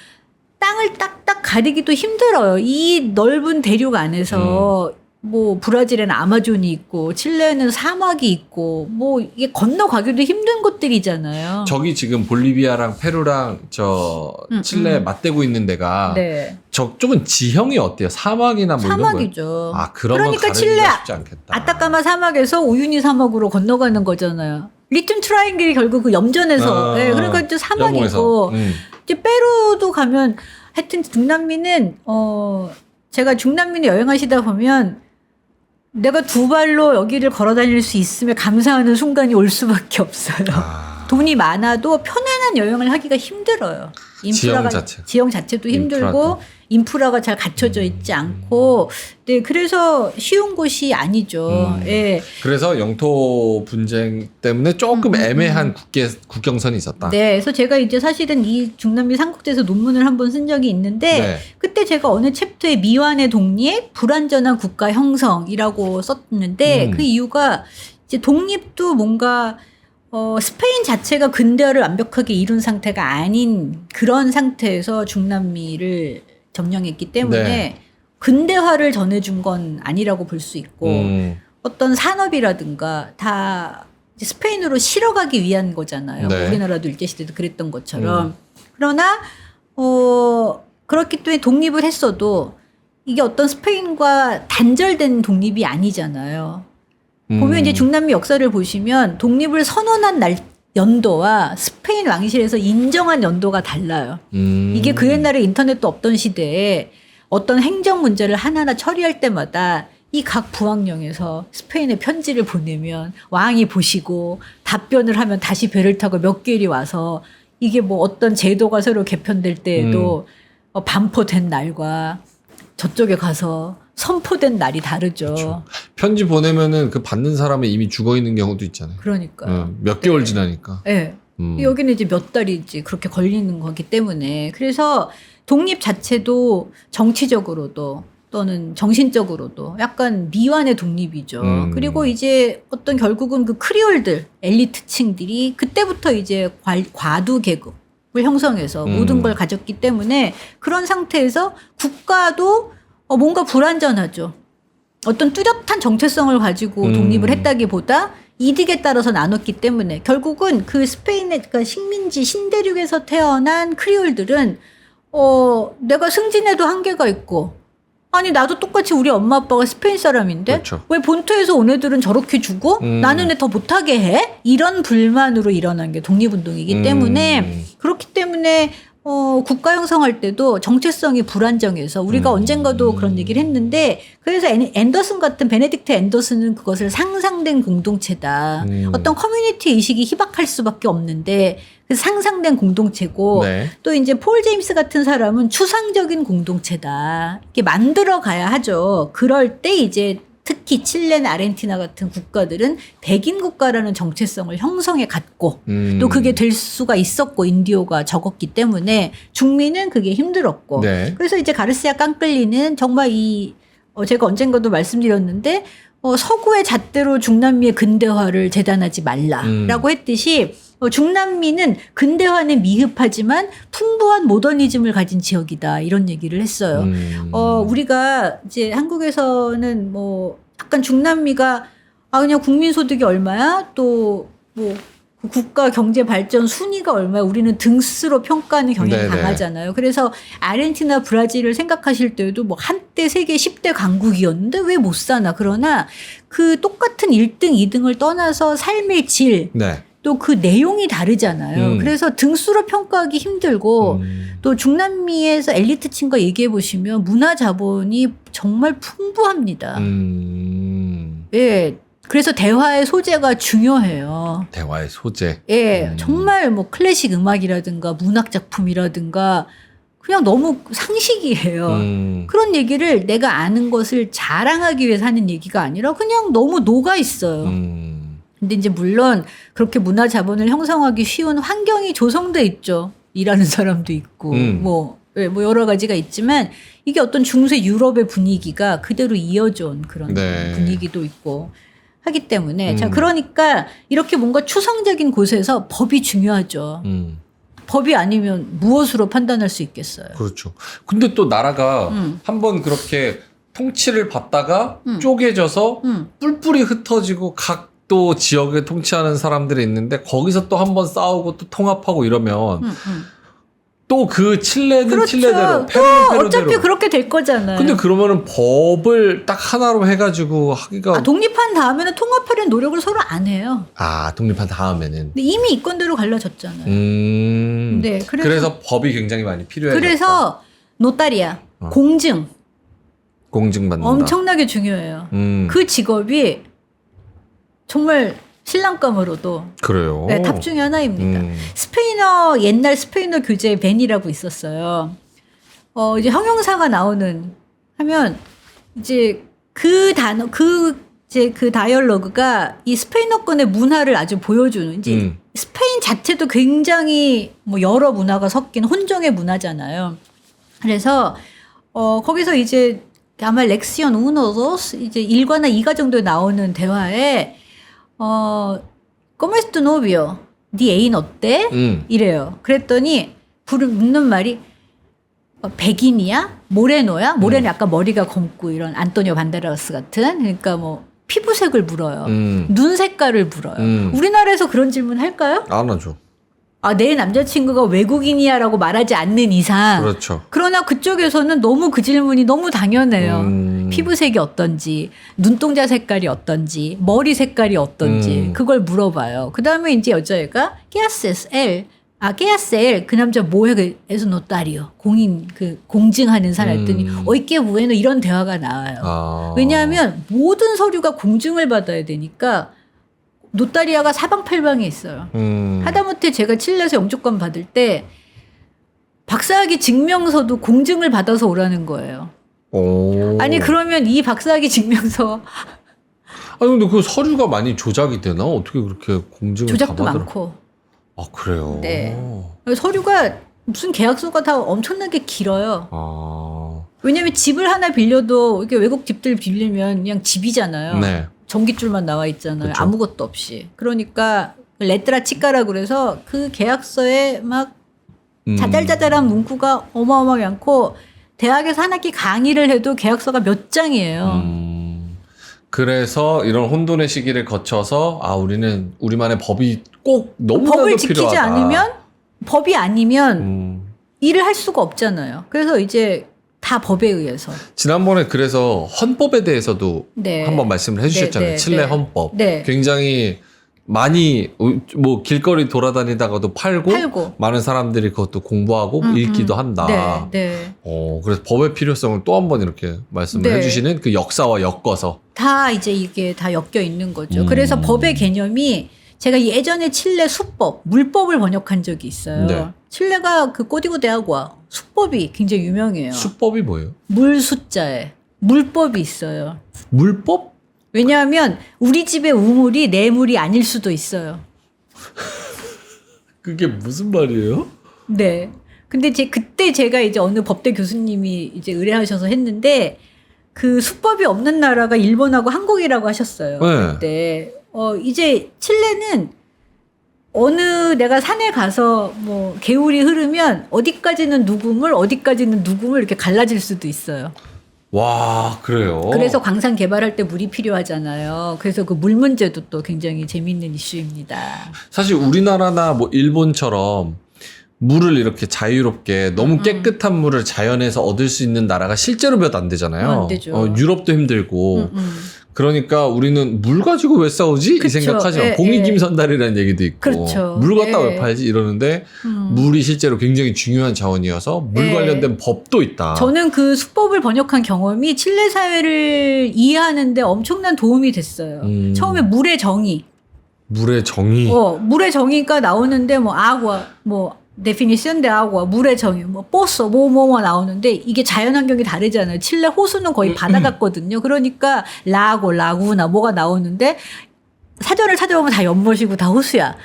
A: 땅을 딱딱 가리기도 힘들어요. 이 넓은 대륙 안에서 뭐 브라질에는 아마존이 있고 칠레는 사막이 있고 뭐 이게 건너가기도 힘든 곳들이잖아요.
B: 저기 지금 볼리비아랑 페루랑 저 칠레 맞대고 있는 데가
A: 네.
B: 저쪽은 지형이 어때요? 사막이나 뭐 이런 거예요?
A: 사막이죠.
B: 그러면
A: 그러니까
B: 가르기가
A: 칠레
B: 쉽지 않겠다.
A: 아타카마 사막에서 우유니 사막으로 건너가는 거잖아요. 리튬 트라이앵글이 결국 그 염전에서 네, 그러니까 이제 사막이고 이제 페루도 가면 하여튼 중남미는 제가 중남미를 여행하시다 보면 내가 두 발로 여기를 걸어 다닐 수 있음에 감사하는 순간이 올 수밖에 없어요. 돈이 많아도 편안한 여행을 하기가 힘들어요. 지형 자체도 힘들고 인프라가 잘 갖춰져 있지 않고 네 그래서 쉬운 곳이 아니죠. 예.
B: 그래서 영토 분쟁 때문에 조금 애매한 국경선이 있었다.
A: 네, 그래서 제가 이제 사실은 이 중남미 삼국지에서 논문을 한번 쓴 적이 있는데
B: 네.
A: 그때 제가 어느 챕터에 미완의 독립, 불완전한 국가 형성이라고 썼는데 그 이유가 이제 독립도 뭔가 스페인 자체가 근대화를 완벽하게 이룬 상태가 아닌 그런 상태에서 중남미를 점령했기 때문에
B: 네.
A: 근대화를 전해준 건 아니라고 볼 수 있고 어떤 산업이라든가 다 이제 스페인으로 실어가기 위한 거잖아요.
B: 네.
A: 우리나라도 일제시대도 그랬던 것처럼. 그러나 그렇기 때문에 독립을 했어도 이게 어떤 스페인과 단절된 독립이 아니잖아요. 보면 이제 중남미 역사를 보시면 독립을 선언한 연도와 스페인 왕실에서 인정한 연도가 달라요. 이게 그 옛날에 인터넷도 없던 시대에 어떤 행정 문제를 하나하나 처리할 때마다 이 각 부왕령에서 스페인에 편지를 보내면 왕이 보시고 답변을 하면 다시 배를 타고 몇 개월이 와서 이게 뭐 어떤 제도가 새로 개편될 때에도 반포된 날과 저쪽에 가서 선포된 날이 다르죠.
B: 그렇죠. 편지 보내면은 그 받는 사람이 이미 죽어 있는 경우도 있잖아요.
A: 그러니까.
B: 몇 개월 지나니까.
A: 네. 여기는 이제 몇 달이지 그렇게 걸리는 거기 때문에 그래서 독립 자체도 정치적으로도 또는 정신적으로도 약간 미완의 독립이죠. 그리고 이제 어떤 결국은 그 크리올들 엘리트층들이 그때부터 이제 과두 계급을 형성해서 모든 걸 가졌기 때문에 그런 상태에서 국가도 뭔가 불완전하죠. 어떤 뚜렷한 정체성을 가지고 독립을 했다기보다 이득에 따라서 나눴기 때문에 결국은 그 스페인의 그러니까 식민지 신대륙에서 태어난 크리올들은 내가 승진해도 한계가 있고 아니 나도 똑같이 우리 엄마 아빠가 스페인 사람인데
B: 그렇죠.
A: 왜 본토에서 온 애들은 저렇게 주고 나는 왜 더 못하게 해? 이런 불만으로 일어난 게 독립운동이기 때문에 그렇기 때문에 국가 형성할 때도 정체성이 불안정해서 우리가 언젠가도 그런 얘기를 했는데 그래서 앤더슨 같은 베네딕트 앤더슨은 그것을 상상된 공동체다. 어떤 커뮤니티 의식이 희박할 수밖에 없는데 그 상상된 공동체고
B: 네.
A: 또 이제 폴 제임스 같은 사람은 추상적인 공동체다. 이렇게 만들어 가야 하죠. 그럴 때 이제 특히 칠레나 아르헨티나 같은 국가들은 백인 국가라는 정체성을 형성해 갔고 또 그게 될 수가 있었고 인디오가 적었기 때문에 중미는 그게 힘들었고
B: 네.
A: 그래서 이제 가르시아 깡클리는 정말 제가 언젠가도 말씀드렸는데 서구의 잣대로 중남미의 근대화를 재단하지 말라라고 했듯이 중남미는 근대화는 미흡하지만 풍부한 모더니즘을 가진 지역이다 이런 얘기를 했어요. 우리가 이제 한국에서는 뭐 약간 중남미가 그냥 국민소득이 얼마야? 또 뭐 국가 경제 발전 순위가 얼마야? 우리는 등수로 평가하는 경향이
B: 네네.
A: 강하잖아요. 그래서 아르헨티나, 브라질을 생각하실 때도 뭐 한때 세계 10대 강국이었는데 왜 못 사나? 그러나 그 똑같은 1등, 2등을 떠나서 삶의 질
B: 네.
A: 또 그 내용이 다르잖아요. 그래서 등수로 평가하기 힘들고 또 중남미에서 엘리트층과 얘기해 보시면 문화 자본이 정말 풍부합니다. 예. 그래서 대화의 소재가 중요해요.
B: 대화의 소재.
A: 예. 정말 뭐 클래식 음악이라든가 문학 작품이라든가 그냥 너무 상식이에요. 그런 얘기를 내가 아는 것을 자랑하기 위해서 하는 얘기가 아니라 그냥 너무 녹아 있어요. 근데 이제 물론 그렇게 문화 자본을 형성하기 쉬운 환경이 조성돼 있죠. 일하는 사람도 있고 뭐 여러 가지가 있지만 이게 어떤 중세 유럽의 분위기가 그대로 이어져 온 그런
B: 네.
A: 분위기도 있고 하기 때문에 자 그러니까 이렇게 뭔가 추상적인 곳에서 법이 중요하죠. 법이 아니면 무엇으로 판단할 수 있겠어요.
B: 그렇죠. 근데 또 나라가 한번 그렇게 통치를 받다가 쪼개져서 뿔뿔이 흩어지고 각 또 지역에 통치하는 사람들이 있는데 거기서 또 한번 싸우고 또 통합하고 이러면 또 그 칠레는
A: 그렇죠.
B: 칠레대로
A: 또
B: 페루는 페루대로.
A: 어차피 그렇게 될 거잖아요.
B: 근데 그러면은 법을 딱 하나로 해가지고 하기가
A: 독립한 다음에는 통합하려는 노력을 서로 안 해요.
B: 독립한 다음에는
A: 근데 이미 이권대로 갈라졌잖아요. 네,
B: 그래서 법이 굉장히 많이 필요해요.
A: 그래서 노타리아 공증
B: 공증받는다.
A: 엄청나게 중요해요. 그 직업이 정말 신랑감으로도
B: 그래요.
A: 네, 탑 중에 하나입니다.
B: 음.
A: 옛날 스페인어 교재 벤이라고 있었어요. 이제 형용사가 하면 이제 그 다이얼로그가 이 스페인어권의 문화를 아주 보여주는 이제 스페인 자체도 굉장히 뭐 여러 문화가 섞인 혼종의 문화잖아요. 그래서 거기서 이제 아마 렉시온 1, 2 이제 1과나 2가 정도 나오는 대화에 ¿Cómo es tu novio? 네 애인 어때? 이래요. 그랬더니 묻는 말이 백인이야? 모레노야? 모레는 약간 머리가 검고 이런 안토니오 반데라스 같은 그러니까 뭐 피부색을 물어요. 눈 색깔을 물어요. 우리나라에서 그런 질문 할까요?
B: 안 하죠.
A: 내 남자친구가 외국인이야라고 말하지 않는 이상.
B: 그렇죠.
A: 그러나 그쪽에서는 너무 그 질문이 너무 당연해요. 피부색이 어떤지, 눈동자 색깔이 어떤지, 머리 색깔이 어떤지 그걸 물어봐요. 그 다음에 이제 여자애가 ¿Qué haces él? ¿Qué hace él? 그 남자 뭐해? Es notario. 공증하는 사람 했더니 Oye, qué bueno 이런 대화가 나와요. 왜냐하면 모든 서류가 공증을 받아야 되니까 노타리아가 사방팔방에 있어요. 하다못해 제가 칠레에서 영주권 받을 때 박사학위 증명서도 공증을 받아서 오라는 거예요. 아니 그러면 이 박사학위 증명서
B: 근데 그 서류가 많이 조작이 되나? 어떻게 그렇게 공증을
A: 조작도
B: 다 받으러...
A: 많고.
B: 그래요?
A: 네. 서류가 무슨 계약서가 다 엄청나게 길어요. 왜냐면 집을 하나 빌려도 이렇게 외국 집들 빌리면 그냥 집이잖아요.
B: 네.
A: 전깃줄만 나와 있잖아요.
B: 그쵸.
A: 아무것도 없이. 그러니까 레트라 치카라 그래서 그 계약서에 막 자잘자잘한 문구가 어마어마하게 많고 대학에서 한 학기 강의를 해도 계약서가 몇 장이에요.
B: 그래서 이런 혼돈의 시기를 거쳐서 우리는 우리만의 법이 꼭 너무나도
A: 법을 지키지
B: 필요하다.
A: 않으면 법이 아니면 일을 할 수가 없잖아요. 그래서 이제 다 법에 의해서.
B: 지난번에 그래서 헌법에 대해서도
A: 네.
B: 한번 말씀을 해주셨잖아요.
A: 네,
B: 칠레
A: 네.
B: 헌법.
A: 네.
B: 굉장히 많이 뭐 길거리 돌아다니다가도 팔고 많은 사람들이 그것도 공부하고 읽기도 한다.
A: 네.
B: 그래서 법의 필요성을 또 한 번 이렇게 말씀을
A: 네.
B: 해주시는 그 역사와 엮어서
A: 다 이제 이게 다 엮여 있는 거죠. 그래서 법의 개념이 제가 예전에 칠레 수법, 물법을 번역한 적이 있어요.
B: 네.
A: 칠레가 그 꼬디고 대학과 수법이 굉장히 유명해요.
B: 수법이 뭐예요?
A: 물 숫자에 물법이 있어요.
B: 물법?
A: 왜냐하면 우리 집의 우물이 내 물이 아닐 수도 있어요.
B: 그게 무슨 말이에요?
A: 네. 근데 그때 제가 이제 어느 법대 교수님이 이제 의뢰하셔서 했는데 그 수법이 없는 나라가 일본하고 한국이라고 하셨어요.
B: 네.
A: 그때 이제 칠레는 내가 산에 가서 뭐 개울이 흐르면 어디까지는 누구물 어디까지는 누구물 이렇게 갈라질 수도 있어요.
B: 와, 그래요?
A: 그래서 광산 개발할 때 물이 필요하잖아요. 그래서 그 물 문제도 또 굉장히 재미있는 이슈입니다.
B: 사실 우리나라나 뭐 일본처럼 물을 이렇게 자유롭게 너무 깨끗한 물을 자연에서 얻을 수 있는 나라가 실제로 몇 안 되잖아요.
A: 안 되죠.
B: 유럽도 힘들고. 그러니까 우리는 물 가지고 왜 싸우지?
A: 그쵸.
B: 이 생각하지만
A: 예,
B: 공익임선달이라는 얘기도 있고
A: 그렇죠.
B: 물 갖다
A: 예.
B: 왜 팔지? 이러는데 물이 실제로 굉장히 중요한 자원이어서 물
A: 예.
B: 관련된 법도 있다.
A: 저는 그 수법을 번역한 경험이 칠레 사회를 이해하는데 엄청난 도움이 됐어요. 처음에 물의 정의.
B: 물의 정의.
A: 물의 정의가 나오는데 뭐 아구아 뭐 definición de agua 물의 정의 뭐 pozo 뭐 나오는데 이게 자연 환경이 다르잖아요. 칠레 호수는 거의 바다 같거든요. 그러니까 라고 라구나 뭐가 나오는데 사전을 찾아보면 다 연못이고 다 호수야.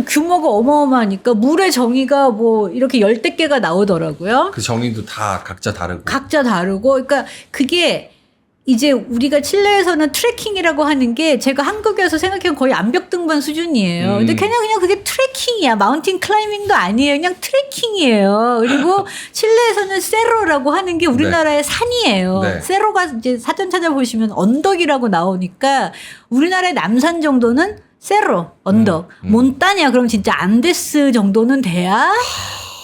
A: 규모가 어마어마하니까 물의 정의가 뭐 이렇게 10대 개가 나오더라고요.
B: 그 정의도 다 각자 다르고.
A: 그러니까 그게 이제 우리가 칠레에서는 트레킹이라고 하는 게 제가 한국에서 생각해보면 거의 암벽 등반 수준이에요. 근데 그냥 그게 트레킹이야. 마운틴 클라이밍도 아니에요. 그냥 트레킹이에요. 그리고 칠레에서는 세로라고 하는 게 우리나라의 산이에요.
B: 네.
A: 세로가 이제 사전 찾아보시면 언덕이라고 나오니까 우리나라의 남산 정도는 세로, 언덕. 몬타냐 그럼 진짜 안데스 정도는 돼야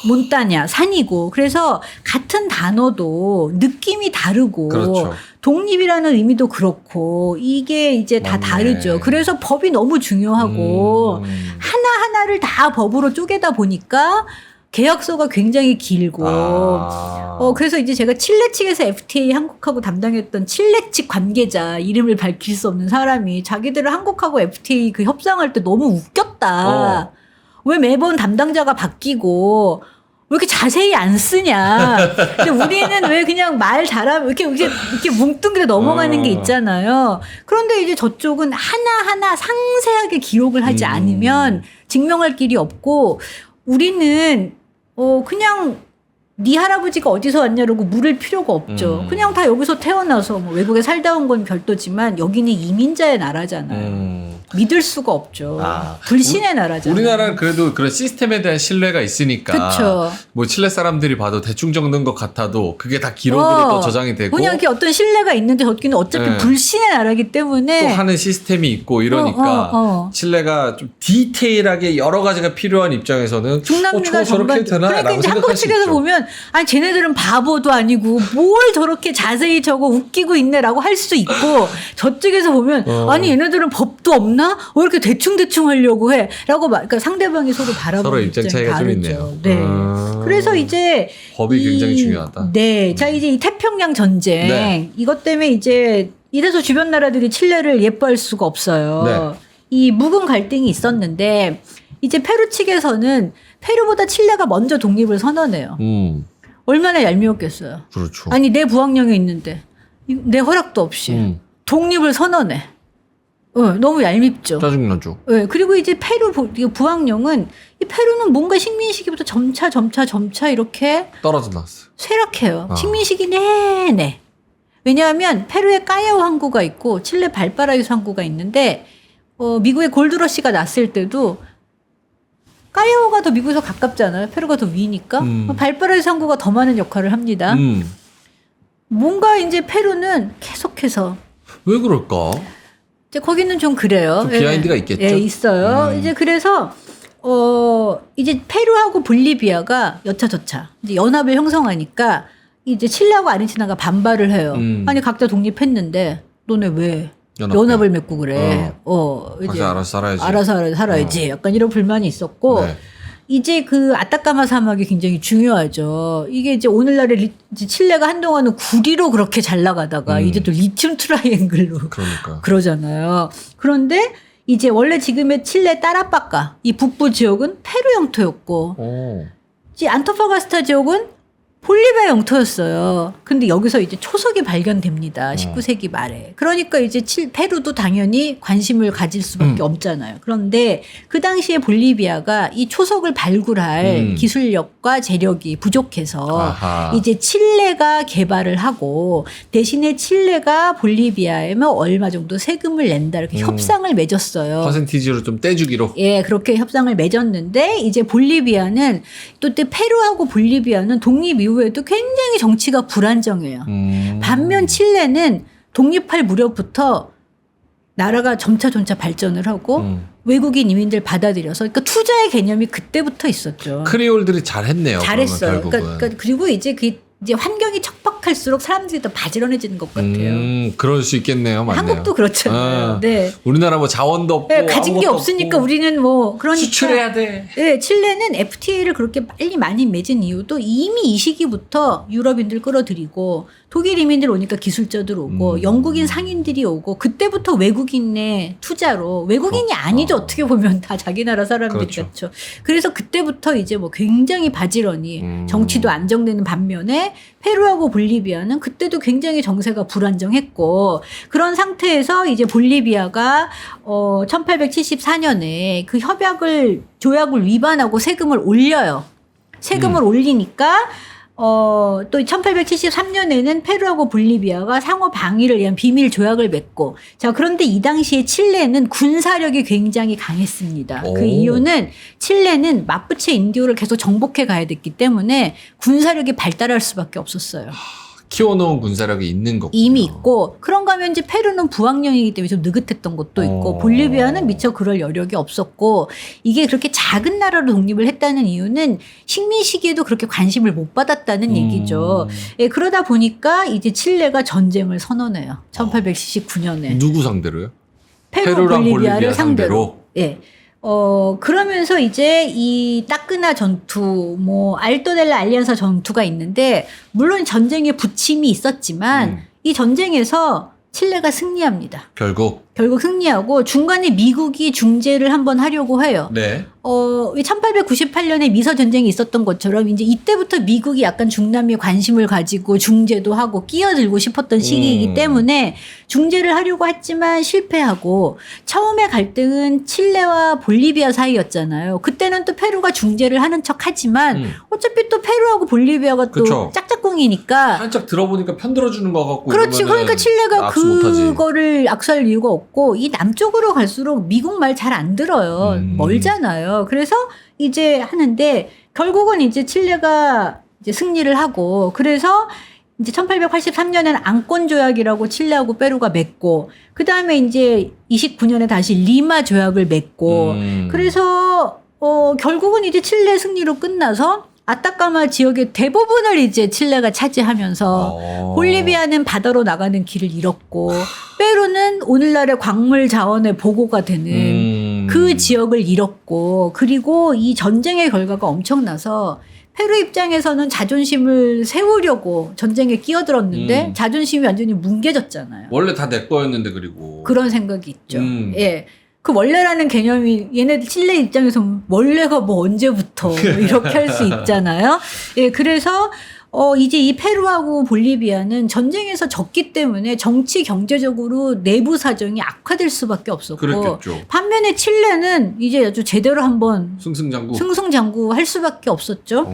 A: 몬타냐 산이고. 그래서 같은 단어도 느낌이 다르고
B: 그렇죠.
A: 독립이라는 의미도 그렇고 이게 이제 다
B: 맞네.
A: 다르죠. 그래서 법이 너무 중요하고 하나하나를 다 법으로 쪼개다 보니까 계약서가 굉장히 길고 그래서 이제 제가 칠레 측에서 FTA 한국하고 담당했던 칠레 측 관계자 이름을 밝힐 수 없는 사람이 자기들은 한국하고 FTA 그 협상할 때 너무 웃겼다. 왜 매번 담당자가 바뀌고 왜 이렇게 자세히 안 쓰냐. 근데 우리는 왜 그냥 말 잘하면 이렇게 뭉뚱그려 넘어가는 게 있잖아요. 그런데 이제 저쪽은 하나하나 상세하게 기록을 하지 않으면 증명할 길이 없고 우리는 그냥 네 할아버지가 어디서 왔냐라고 물을 필요가 없죠. 그냥 다 여기서 태어나서 뭐 외국에 살다 온 건 별도지만 여기는 이민자의 나라잖아요. 믿을 수가 없죠. 불신의 나라잖아요.
B: 우리나라는 그래도 그런 시스템에 대한 신뢰가 있으니까
A: 그쵸.
B: 뭐 칠레 사람들이 봐도 대충 적는 것 같아도 그게 다 기록으로 또 저장이 되고
A: 그냥 이렇게 어떤 신뢰가 있는데 저기는 어차피 불신의 나라기 때문에
B: 또 하는 시스템이 있고 이러니까 칠레가 좀 디테일하게 여러 가지가 필요한 입장에서는
A: 중남미가
B: 저렇게 되나?
A: 그러니까
B: 라고
A: 이제
B: 생각할
A: 한국
B: 수
A: 측에서
B: 있죠.
A: 보면 아니 쟤네들은 바보도 아니고 뭘 저렇게 자세히 적어 웃기고 있네라고 할 수 있고 저쪽에서 보면 아니 얘네들은 법도 없나? 왜 이렇게 대충 하려고 해? 라고 그러니까 상대방이 서로 바라보는
B: 서로 입장 차이가 좀
A: 다르죠.
B: 있네요.
A: 네. 그래서 이제
B: 법이 굉장히 중요하다.
A: 네. 자 이제 이 태평양 전쟁
B: 네.
A: 이것 때문에 이제 이래서 주변 나라들이 칠레를 예뻐할 수가 없어요.
B: 네.
A: 이 묵은 갈등이 있었는데 이제 페루 측에서는 페루보다 칠레가 먼저 독립을 선언해요. 얼마나 얄미웠겠어요.
B: 그렇죠.
A: 아니 내 부항령에 있는데 내 허락도 없이 독립을 선언해. 너무 얄밉죠.
B: 짜증나죠.
A: 네, 그리고 이제 페루 부항령은 이 페루는 뭔가 식민 시기부터 점차 이렇게
B: 떨어져 나왔어요.
A: 쇠락해요. 식민 시기 내내. 왜냐하면 페루에 까야오 항구가 있고 칠레 발파라이소 항구가 있는데 미국의 골드러시가 났을 때도 까야오가 더 미국에서 가깝잖아요. 페루가 더 위니까. 발파라이소 항구가 더 많은 역할을 합니다. 뭔가 이제 페루는 계속해서
B: 왜 그럴까?
A: 이제 거기는 좀 그래요.
B: 좀 비하인드가 있겠죠?
A: 예, 있어요. 이제 그래서 이제 페루하고 볼리비아가 여차저차 이제 연합을 형성하니까 이제 칠레하고 아르헨티나가 반발을 해요. 아니 각자 독립했는데 너네 왜 연합을 맺고 그래? 이제
B: 알아서 살아야지.
A: 알아서 살아야지. 약간 이런 불만이 있었고.
B: 네.
A: 이제 그 아타카마 사막이 굉장히 중요하죠. 이게 이제 오늘날에 이제 칠레가 한동안은 구리로 그렇게 잘 나가다가 이제 또 리튬 트라이앵글로
B: 그러니까.
A: 그러잖아요. 그런데 이제 원래 지금의 칠레 따라빠까 이 북부 지역은 페루 영토였고 이제 안토파가스타 지역은 볼리비아 영토였어요. 근데 여기서 이제 초석이 발견됩니다. 19세기 말에. 그러니까 이제 페루도 당연히 관심을 가질 수밖에 없잖아요. 그런데 그 당시에 볼리비아가 이 초석을 발굴할 기술력과 재력이 부족해서 이제 칠레가 개발을 하고 대신에 칠레가 볼리비아에 얼마 정도 세금을 낸다 이렇게 협상을 맺었어요.
B: 퍼센티지로 좀 떼주기로.
A: 예, 그렇게 협상을 맺었는데 이제 볼리비아는 또 페루하고 볼리비아는 독립 이후에도 굉장히 정치가 불안정해요. 반면 칠레는 독립할 무렵부터 나라가 점차 발전을 하고 외국인 이민들 받아들여서 그러니까 투자의 개념이 그때부터 있었죠.
B: 크리올들이 잘했네요.
A: 잘했어요.
B: 결국은.
A: 그러니까 그리고 이제 이제 환경이 척박할수록 사람들이 더 바지런해지는 것 같아요.
B: 그럴 수 있겠네요. 맞네요.
A: 한국도 그렇잖아요. 네.
B: 우리나라 뭐 자원도 없고
A: 네, 가진 게 없으니까
B: 없고.
A: 우리는 뭐 그러니까
B: 수출해야 돼.
A: 네, 칠레는 FTA를 그렇게 빨리 많이 맺은 이유도 이미 이 시기부터 유럽인들 끌어들이고 독일 이민들 오니까 기술자들 오고 영국인 상인들이 오고 그때부터 외국인의 투자로 외국인이 아니죠. 어떻게 보면 다 자기 나라 사람들이 그렇죠. 그래서 그때부터 이제 뭐 굉장히 바지런히 정치도 안정되는 반면에 페루하고 볼리비아는 그때도 굉장히 정세가 불안정했고 그런 상태에서 이제 볼리비아가 1874년에 그 조약을 위반하고 세금을 올려요. 세금을 올리니까 또 1873년에는 페루하고 볼리비아가 상호 방위를 위한 비밀 조약을 맺고 자 그런데 이 당시에 칠레는 군사력이 굉장히 강했습니다. 그 이유는 칠레는 마푸체 인디오를 계속 정복해 가야 됐기 때문에 군사력이 발달할 수밖에 없었어요.
B: 키워놓은 군사력이 있는 거고
A: 이미 있고 그런가 하면 이제 페루는 부항령이기 때문에 좀 느긋했던 것도 있고 볼리비아는 미처 그럴 여력이 없었고 이게 그렇게 작은 나라로 독립을 했다는 이유는 식민 시기에도 그렇게 관심을 못 받았다는 얘기죠. 예, 그러다 보니까 이제 칠레가 전쟁을 선언해요. 1879년에.
B: 누구 상대로요?
A: 페루,
B: 페루랑
A: 볼리비아를
B: 볼리비아
A: 상대로. 예. 그러면서 이제 이 따끄나 전투, 뭐 알토델라 알리안사 전투가 있는데 물론 전쟁에 부침이 있었지만 이 전쟁에서 칠레가 승리합니다.
B: 결국
A: 승리하고 중간에 미국이 중재를 한번 하려고 해요.
B: 네.
A: 1898년에 미서 전쟁이 있었던 것처럼 이제 이때부터 미국이 약간 중남미에 관심을 가지고 중재도 하고 끼어들고 싶었던 시기이기 때문에 중재를 하려고 했지만 실패하고 처음에 갈등은 칠레와 볼리비아 사이였잖아요. 그때는 또 페루가 중재를 하는 척 하지만 어차피 또 페루하고 볼리비아가 또
B: 그쵸.
A: 짝짝꿍이니까
B: 한짝 들어보니까 편들어주는 것 같고.
A: 그렇지. 그러니까 칠레가
B: 악수 못하지.
A: 그거를 악수할 이유가 없고 이 남쪽으로 갈수록 미국 말 잘 안 들어요. 멀잖아요. 그래서 이제 하는데 결국은 이제 칠레가 이제 승리를 하고 그래서 이제 1883년에는 앙콘 조약이라고 칠레하고 페루가 맺고 그 다음에 이제 29년에 다시 리마 조약을 맺고 그래서 결국은 이제 칠레 승리로 끝나서 아타카마 지역의 대부분을 이제 칠레가 차지하면서 볼리비아는 바다로 나가는 길을 잃었고 페루는 오늘날의 광물 자원의 보고가 되는 그 지역을 잃었고 그리고 이 전쟁의 결과가 엄청나서 페루 입장에서는 자존심을 세우려고 전쟁에 끼어들었는데 자존심이 완전히 뭉개졌잖아요.
B: 원래 다 내 거였는데 그리고.
A: 그런 생각이 있죠. 예. 그 원래라는 개념이 얘네들 칠레 입장에서 원래가 뭐 언제부터 뭐 이렇게 할 수 있잖아요. 예, 그래서 이제 이 페루하고 볼리비아는 전쟁에서 졌기 때문에 정치 경제적으로 내부 사정이 악화될 수밖에 없었고
B: 그랬겠죠.
A: 반면에 칠레는 이제 아주 제대로 한번 승승장구 할 수밖에 없었죠.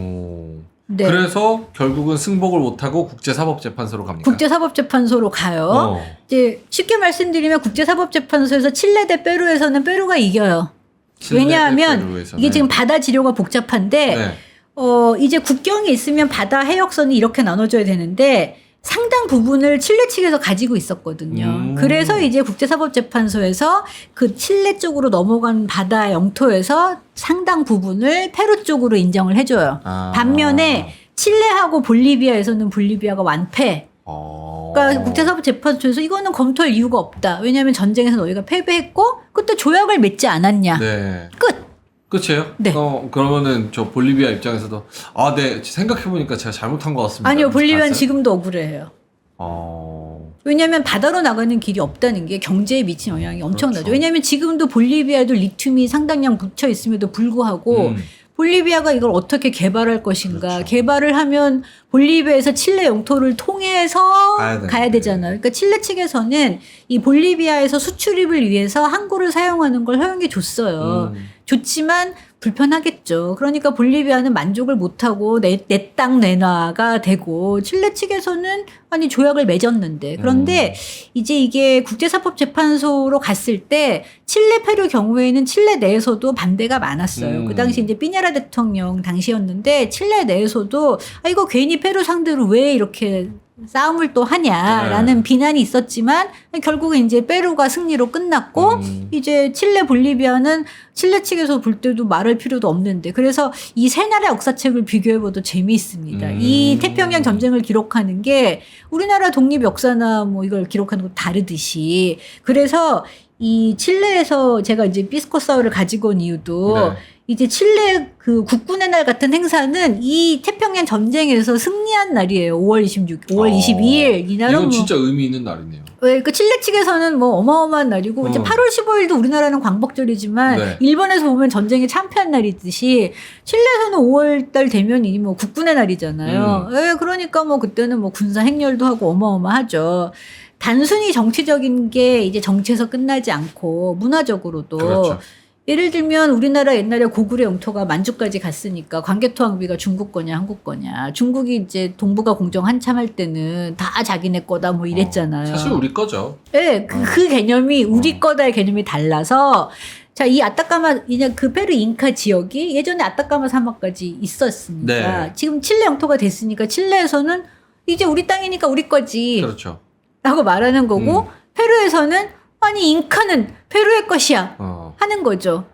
A: 네.
B: 그래서 결국은 승복을 못하고 국제사법재판소로 갑니까?
A: 국제사법재판소로 가요. 이제 쉽게 말씀드리면 국제사법재판소에서 칠레 대 페루에서는 페루가 이겨요. 왜냐하면 이게 지금 바다 지료가 복잡한데 이제 국경이 있으면 바다 해역선이 이렇게 나눠져야 되는데 상당 부분을 칠레 측에서 가지고 있었거든요. 그래서 이제 국제사법재판소에서 그 칠레 쪽으로 넘어간 바다 영토에서 상당 부분을 페루 쪽으로 인정을 해줘요. 반면에 칠레하고 볼리비아에서는 볼리비아가 완패. 그러니까 국제사법재판소에서 이거는 검토할 이유가 없다. 왜냐하면 전쟁에서 너희가 패배했고 그때 조약을 맺지 않았냐.
B: 네.
A: 끝.
B: 끝이에요?
A: 네.
B: 그러면은 저 볼리비아 입장에서도 네 생각해보니까 제가 잘못한 것 같습니다.
A: 아니요, 볼리비아는 지금도 억울해요. 왜냐하면 바다로 나가는 길이 없다는 게 경제에 미친 영향이 엄청나죠.
B: 그렇죠.
A: 왜냐하면 지금도 볼리비아도 리튬이 상당량 묻혀 있음에도 불구하고 볼리비아가 이걸 어떻게 개발할 것인가.
B: 그렇죠.
A: 개발을 하면 볼리비아에서 칠레 영토를 통해서 가야 되잖아요. 그러니까 칠레 측에서는 이 볼리비아에서 수출입을 위해서 항구를 사용하는 걸 허용해 줬어요. 좋지만 불편하겠죠. 그러니까 볼리비아는 만족을 못하고 내 땅 내놔가 되고 칠레 측에서는 아니 조약을 맺었는데 그런데 이제 이게 국제사법재판소로 갔을 때 칠레 페루 경우에는 칠레 내에서도 반대가 많았어요. 그 당시 이제 피냐라 대통령 당시였는데 칠레 내에서도 이거 괜히 페루 상대로 왜 이렇게 싸움을 또 하냐라는 비난이 있었지만 결국은 이제 페루가 승리로 끝났고 이제 칠레 볼리비아는 칠레 측에서 볼 때도 말할 필요도 없는데 그래서 이 세 나라의 역사책을 비교해봐도 재미있습니다. 이 태평양 전쟁을 기록하는 게 우리나라 독립 역사나 뭐 이걸 기록하는 거 다르듯이 그래서 이 칠레에서 제가 이제 피스코사우를 가지고 온 이유도 이제 칠레 그 국군의 날 같은 행사는 이 태평양 전쟁에서 승리한 날이에요. 5월 22일. 이 날은
B: 이건 진짜 의미 있는 날이네요.
A: 왜, 그 칠레 측에서는 뭐 어마어마한 날이고, 이제 8월 15일도 우리나라는 광복절이지만, 일본에서 보면 전쟁에 참패한 날이듯이, 칠레에서는 5월달 되면 뭐 국군의 날이잖아요. 그러니까 뭐 그때는 뭐 군사 행렬도 하고 어마어마하죠. 단순히 정치적인 게 이제 정치에서 끝나지 않고, 문화적으로도.
B: 그렇죠.
A: 예를 들면 우리나라 옛날에 고구려 영토가 만주까지 갔으니까 관개토항비가 중국 거냐 한국 거냐. 중국이 이제 동북아 공정 한참 할 때는 다 자기네 거다 뭐 이랬잖아요.
B: 사실 우리 거죠.
A: 네, 그 개념이 우리 거다의 개념이 달라서 자, 이 아타카마 그 페루 잉카 지역이 예전에 아타카마 사막까지 있었으니까 지금 칠레 영토가 됐으니까 칠레에서는 이제 우리 땅이니까 우리 거지.
B: 그렇죠.
A: 라고 말하는 거고 페루에서는 아니 잉카는 페루의 것이야 하는 거죠.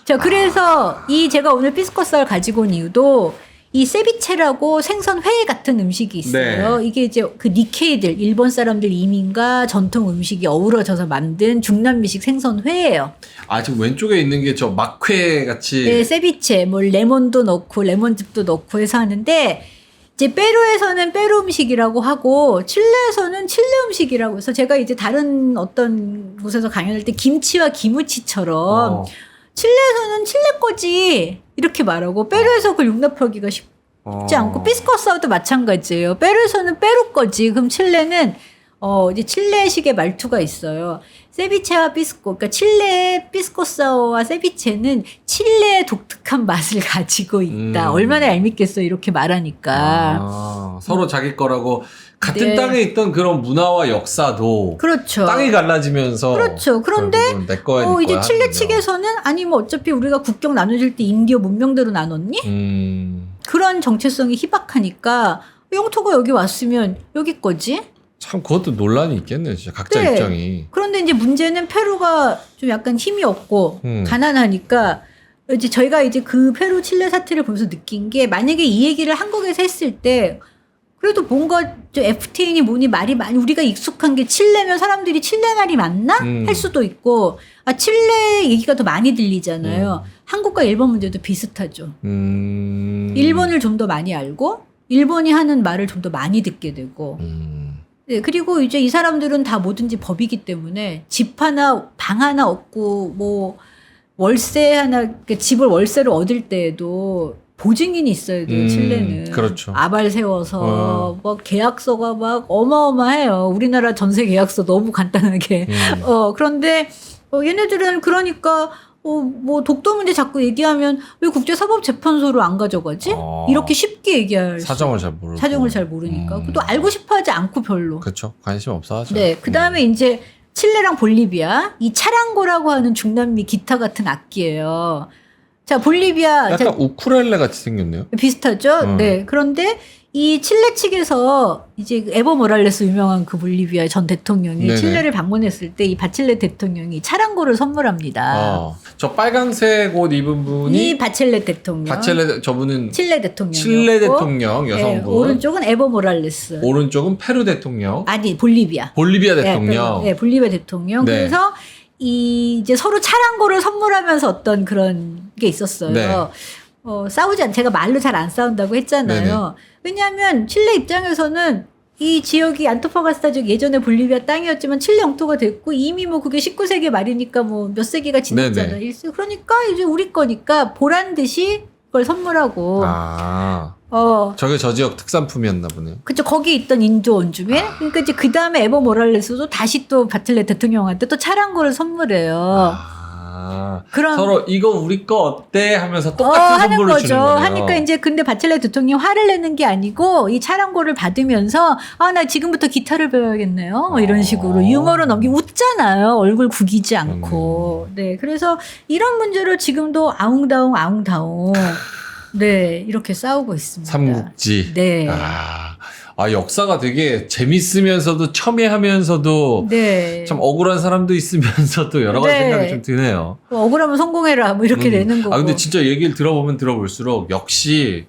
A: 자, 그래서 이 제가 오늘 피스코사를 가지고 온 이유도 이 세비체라고 생선회 같은 음식이 있어요.
B: 네.
A: 이게 이제 그 니케이들, 일본 사람들 이민과 전통 음식이 어우러져서 만든 중남미식 생선회예요.
B: 아, 지금 왼쪽에 있는 게 저 막회 같이.
A: 네, 세비체, 뭐 레몬도 넣고 레몬즙도 넣고 해서 하는데 이제 페루에서는 페루 음식이라고 하고 칠레에서는 칠레 음식이라고 해서 제가 이제 다른 어떤 곳에서 강연할 때 김치와 기무치처럼
B: 어.
A: 칠레에서는 칠레 거지 이렇게 말하고 페루에서 그걸 용납하기가 쉽지 않고 피스코사우도 마찬가지예요. 페루에서는 페루 거지. 그럼 칠레는 이제 칠레식의 말투가 있어요. 세비체와 피스코, 그러니까 칠레의 피스코사우와 세비체는 칠레의 독특한 맛을 가지고 있다. 얼마나 얄밉겠어요, 이렇게 말하니까.
B: 서로 자기 거라고 같은
A: 네.
B: 땅에 있던 그런 문화와 역사도
A: 그렇죠.
B: 땅이 갈라지면서
A: 그렇죠. 그런데
B: 내 거야, 네
A: 이제
B: 거야
A: 칠레
B: 하는군요.
A: 측에서는 아니 뭐 어차피 우리가 국경 나눠줄 때 인디어 문명대로 나눴니? 그런 정체성이 희박하니까 영토가 여기 왔으면 여기 거지.
B: 참 그것도 논란이 있겠네요, 진짜 각자
A: 네.
B: 입장이.
A: 그런데 이제 문제는 페루가 좀 약간 힘이 없고 가난하니까 이제 저희가 이제 그 페루 칠레 사태를 보면서 느낀 게 만약에 이 얘기를 한국에서 했을 때 그래도 뭔가 저 FTA니 뭐니 말이 많이 우리가 익숙한 게 칠레면 사람들이 칠레 말이 맞나 할 수도 있고 아 칠레 얘기가 더 많이 들리잖아요. 한국과 일본 문제도 비슷하죠. 일본을 좀 더 많이 알고 일본이 하는 말을 좀 더 많이 듣게 되고 네, 그리고 이제 이 사람들은 다 뭐든지 법이기 때문에 집 하나, 방 하나 얻고, 뭐, 월세 하나, 그러니까 집을 월세로 얻을 때에도 보증인이 있어야 돼요, 칠레는.
B: 그렇죠.
A: 아발 세워서, 막 계약서가 막 어마어마해요. 우리나라 전세 계약서 너무 간단하게. 그런데, 얘네들은 그러니까, 뭐, 독도 문제 자꾸 얘기하면 왜 국제사법재판소로 안 가져가지? 이렇게 쉽게 얘기할
B: 사정을 잘 모르고.
A: 사정을 잘 모르니까. 또 알고 싶어 하지 않고 별로.
B: 그렇죠. 관심 없어 하죠.
A: 네. 그 다음에 이제 칠레랑 볼리비아. 이 차랑고라고 하는 중남미 기타 같은 악기예요. 자, 볼리비아.
B: 약간 우쿨렐레 같이 생겼네요.
A: 비슷하죠? 네. 그런데 이 칠레 측에서 이제 에버 모랄레스 유명한 그 볼리비아 전 대통령이
B: 네네.
A: 칠레를 방문했을 때 이 바칠레 대통령이 차랑고를 선물합니다.
B: 저 빨간색 옷 입은 분이
A: 이 바칠레 대통령.
B: 바첼레 저분은
A: 칠레 대통령.
B: 칠레 대통령 여성분.
A: 오른쪽은 에버 모랄레스.
B: 오른쪽은 페루 대통령.
A: 아니, 볼리비아.
B: 볼리비아 대통령.
A: 네, 볼리비아 대통령.
B: 네.
A: 그래서 이제 서로 차량고를 선물하면서 어떤 그런 게 있었어요.
B: 네.
A: 제가 말로 잘 안 싸운다고 했잖아요.
B: 네네.
A: 왜냐하면 칠레 입장에서는 이 지역이 안토파가스타 지역 예전에 볼리비아 땅이었지만 칠레 영토가 됐고 이미 뭐 그게 19세기 말이니까 뭐 몇 세기가 지났잖아요.
B: 네네.
A: 그러니까 이제 우리 거니까 보란 듯이 그걸 선물하고
B: 저게 저 지역 특산품이었나 보네요.
A: 그쵸. 거기 있던 인도 원주민. 그러니까 이제 그 다음에 에버 모랄레스도 다시 또 바틀레 대통령한테 또 차량고를 선물해요. 그런
B: 서로 이거 우리 거 어때 하면서 똑같은
A: 하는
B: 선물을
A: 거죠.
B: 주는 거예요.
A: 하니까 이제 근데 바틀레 대통령이 화를 내는 게 아니고 이 차량고를 받으면서 나 지금부터 기타를 배워야겠네요. 뭐 이런 식으로 유머로 넘기고 웃잖아요. 얼굴 구기지 않고. 네. 그래서 이런 문제로 지금도 아웅다웅 네, 이렇게 싸우고 있습니다.
B: 삼국지.
A: 네.
B: 역사가 되게 재밌으면서도 첨예하면서도
A: 네.
B: 참 억울한 사람도 있으면서도 여러 가지
A: 네.
B: 생각이 좀 드네요.
A: 억울하면 성공해라 뭐 이렇게 되는 거고.
B: 근데 진짜 얘기를 들어보면 들어볼수록 역시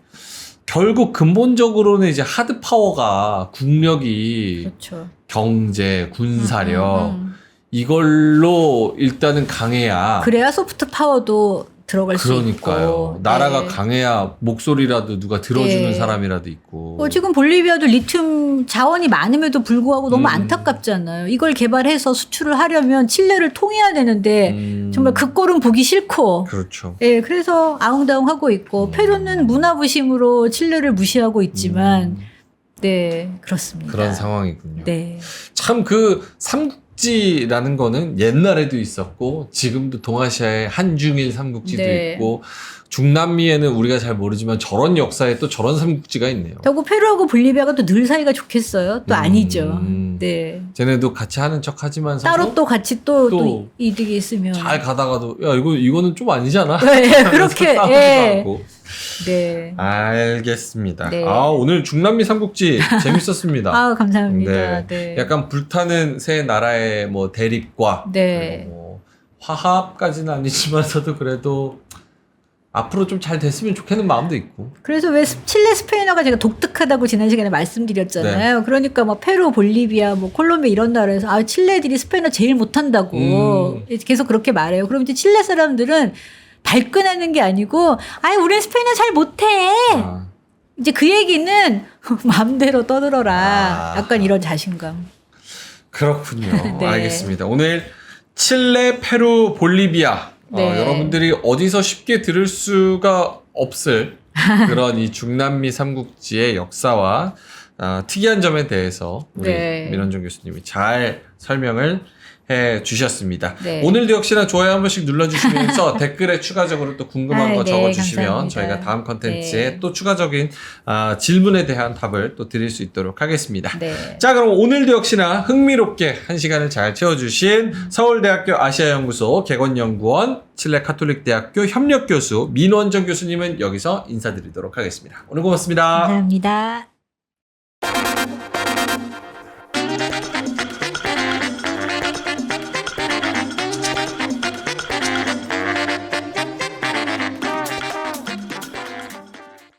B: 결국 근본적으로는 이제 하드 파워가 국력이
A: 그렇죠.
B: 경제, 군사력 이걸로 일단은 강해야.
A: 그래야 소프트 파워도 들어갈 수
B: 그러니까요.
A: 있고.
B: 나라가
A: 네.
B: 강해야 목소리라도 누가 들어주는
A: 네.
B: 사람이라도 있고.
A: 지금 볼리비아도 리튬 자원이 많음에도 불구하고 너무 안타깝잖아요. 이걸 개발해서 수출을 하려면 칠레를 통해야 되는데 정말 그 꼴은 보기 싫고.
B: 그렇죠.
A: 네, 그래서 아웅다웅하고 있고 페루는 문화부심으로 칠레를 무시하고 있지만 네, 그렇습니다.
B: 그런 상황이군요.
A: 네.
B: 참 그 삼국지라는 거는 옛날에도 있었고 지금도 동아시아에 한중일 삼국지도
A: 네.
B: 있고 중남미에는 우리가 잘 모르지만 저런 역사에 또 저런 삼국지가 있네요.
A: 그리고 페루하고 볼리비아가 또 늘 사이가 좋겠어요? 또 아니죠. 네.
B: 쟤네도 같이 하는 척 하지만서
A: 따로 또 같이 또 이득이 있으면.
B: 잘 가다가도 야 이거는 좀 아니잖아.
A: 네, 그렇게.
B: 싸우기도
A: 예.
B: 하고.
A: 네.
B: 알겠습니다.
A: 네.
B: 오늘 중남미 삼국지 재밌었습니다.
A: 감사합니다. 네.
B: 약간 불타는 세 나라의 뭐 대립과
A: 네.
B: 그리고 뭐 화합까지는 아니지만서도 그래도 앞으로 좀 잘 됐으면 좋겠는 마음도 있고.
A: 그래서 왜 칠레 스페인어가 제가 독특하다고 지난 시간에 말씀드렸잖아요.
B: 네.
A: 그러니까 뭐 페루, 볼리비아, 뭐 콜롬비아 이런 나라에서 아 칠레들이 스페인어 제일 못한다고 계속 그렇게 말해요. 그럼 이제 칠레 사람들은 발끈하는 게 아니고 아 우린 스페인어 잘 못해.
B: 아.
A: 이제 그 얘기는 마음대로 떠들어라.
B: 아.
A: 약간 이런 자신감.
B: 그렇군요.
A: 네.
B: 알겠습니다. 오늘 칠레, 페루, 볼리비아
A: 네.
B: 여러분들이 어디서 쉽게 들을 수가 없을 그런 이 중남미 삼국지의 역사와 특이한 점에 대해서 우리
A: 네.
B: 민원정 교수님이 잘 설명을 해 주셨습니다.
A: 네.
B: 오늘도 역시나 좋아요 한 번씩 눌러주시면서 댓글에 추가적으로 또 궁금한 거
A: 네,
B: 적어주시면
A: 감사합니다.
B: 저희가 다음 컨텐츠에
A: 네.
B: 또 추가적인 질문에 대한 답을 또 드릴 수 있도록 하겠습니다.
A: 네.
B: 자, 그럼 오늘도 역시나 흥미롭게 한 시간을 잘 채워주신 서울대학교 아시아연구소 개건연구원 칠레 카톨릭대학교 협력교수 민원정 교수님은 여기서 인사드리도록 하겠습니다. 오늘 고맙습니다.
A: 감사합니다.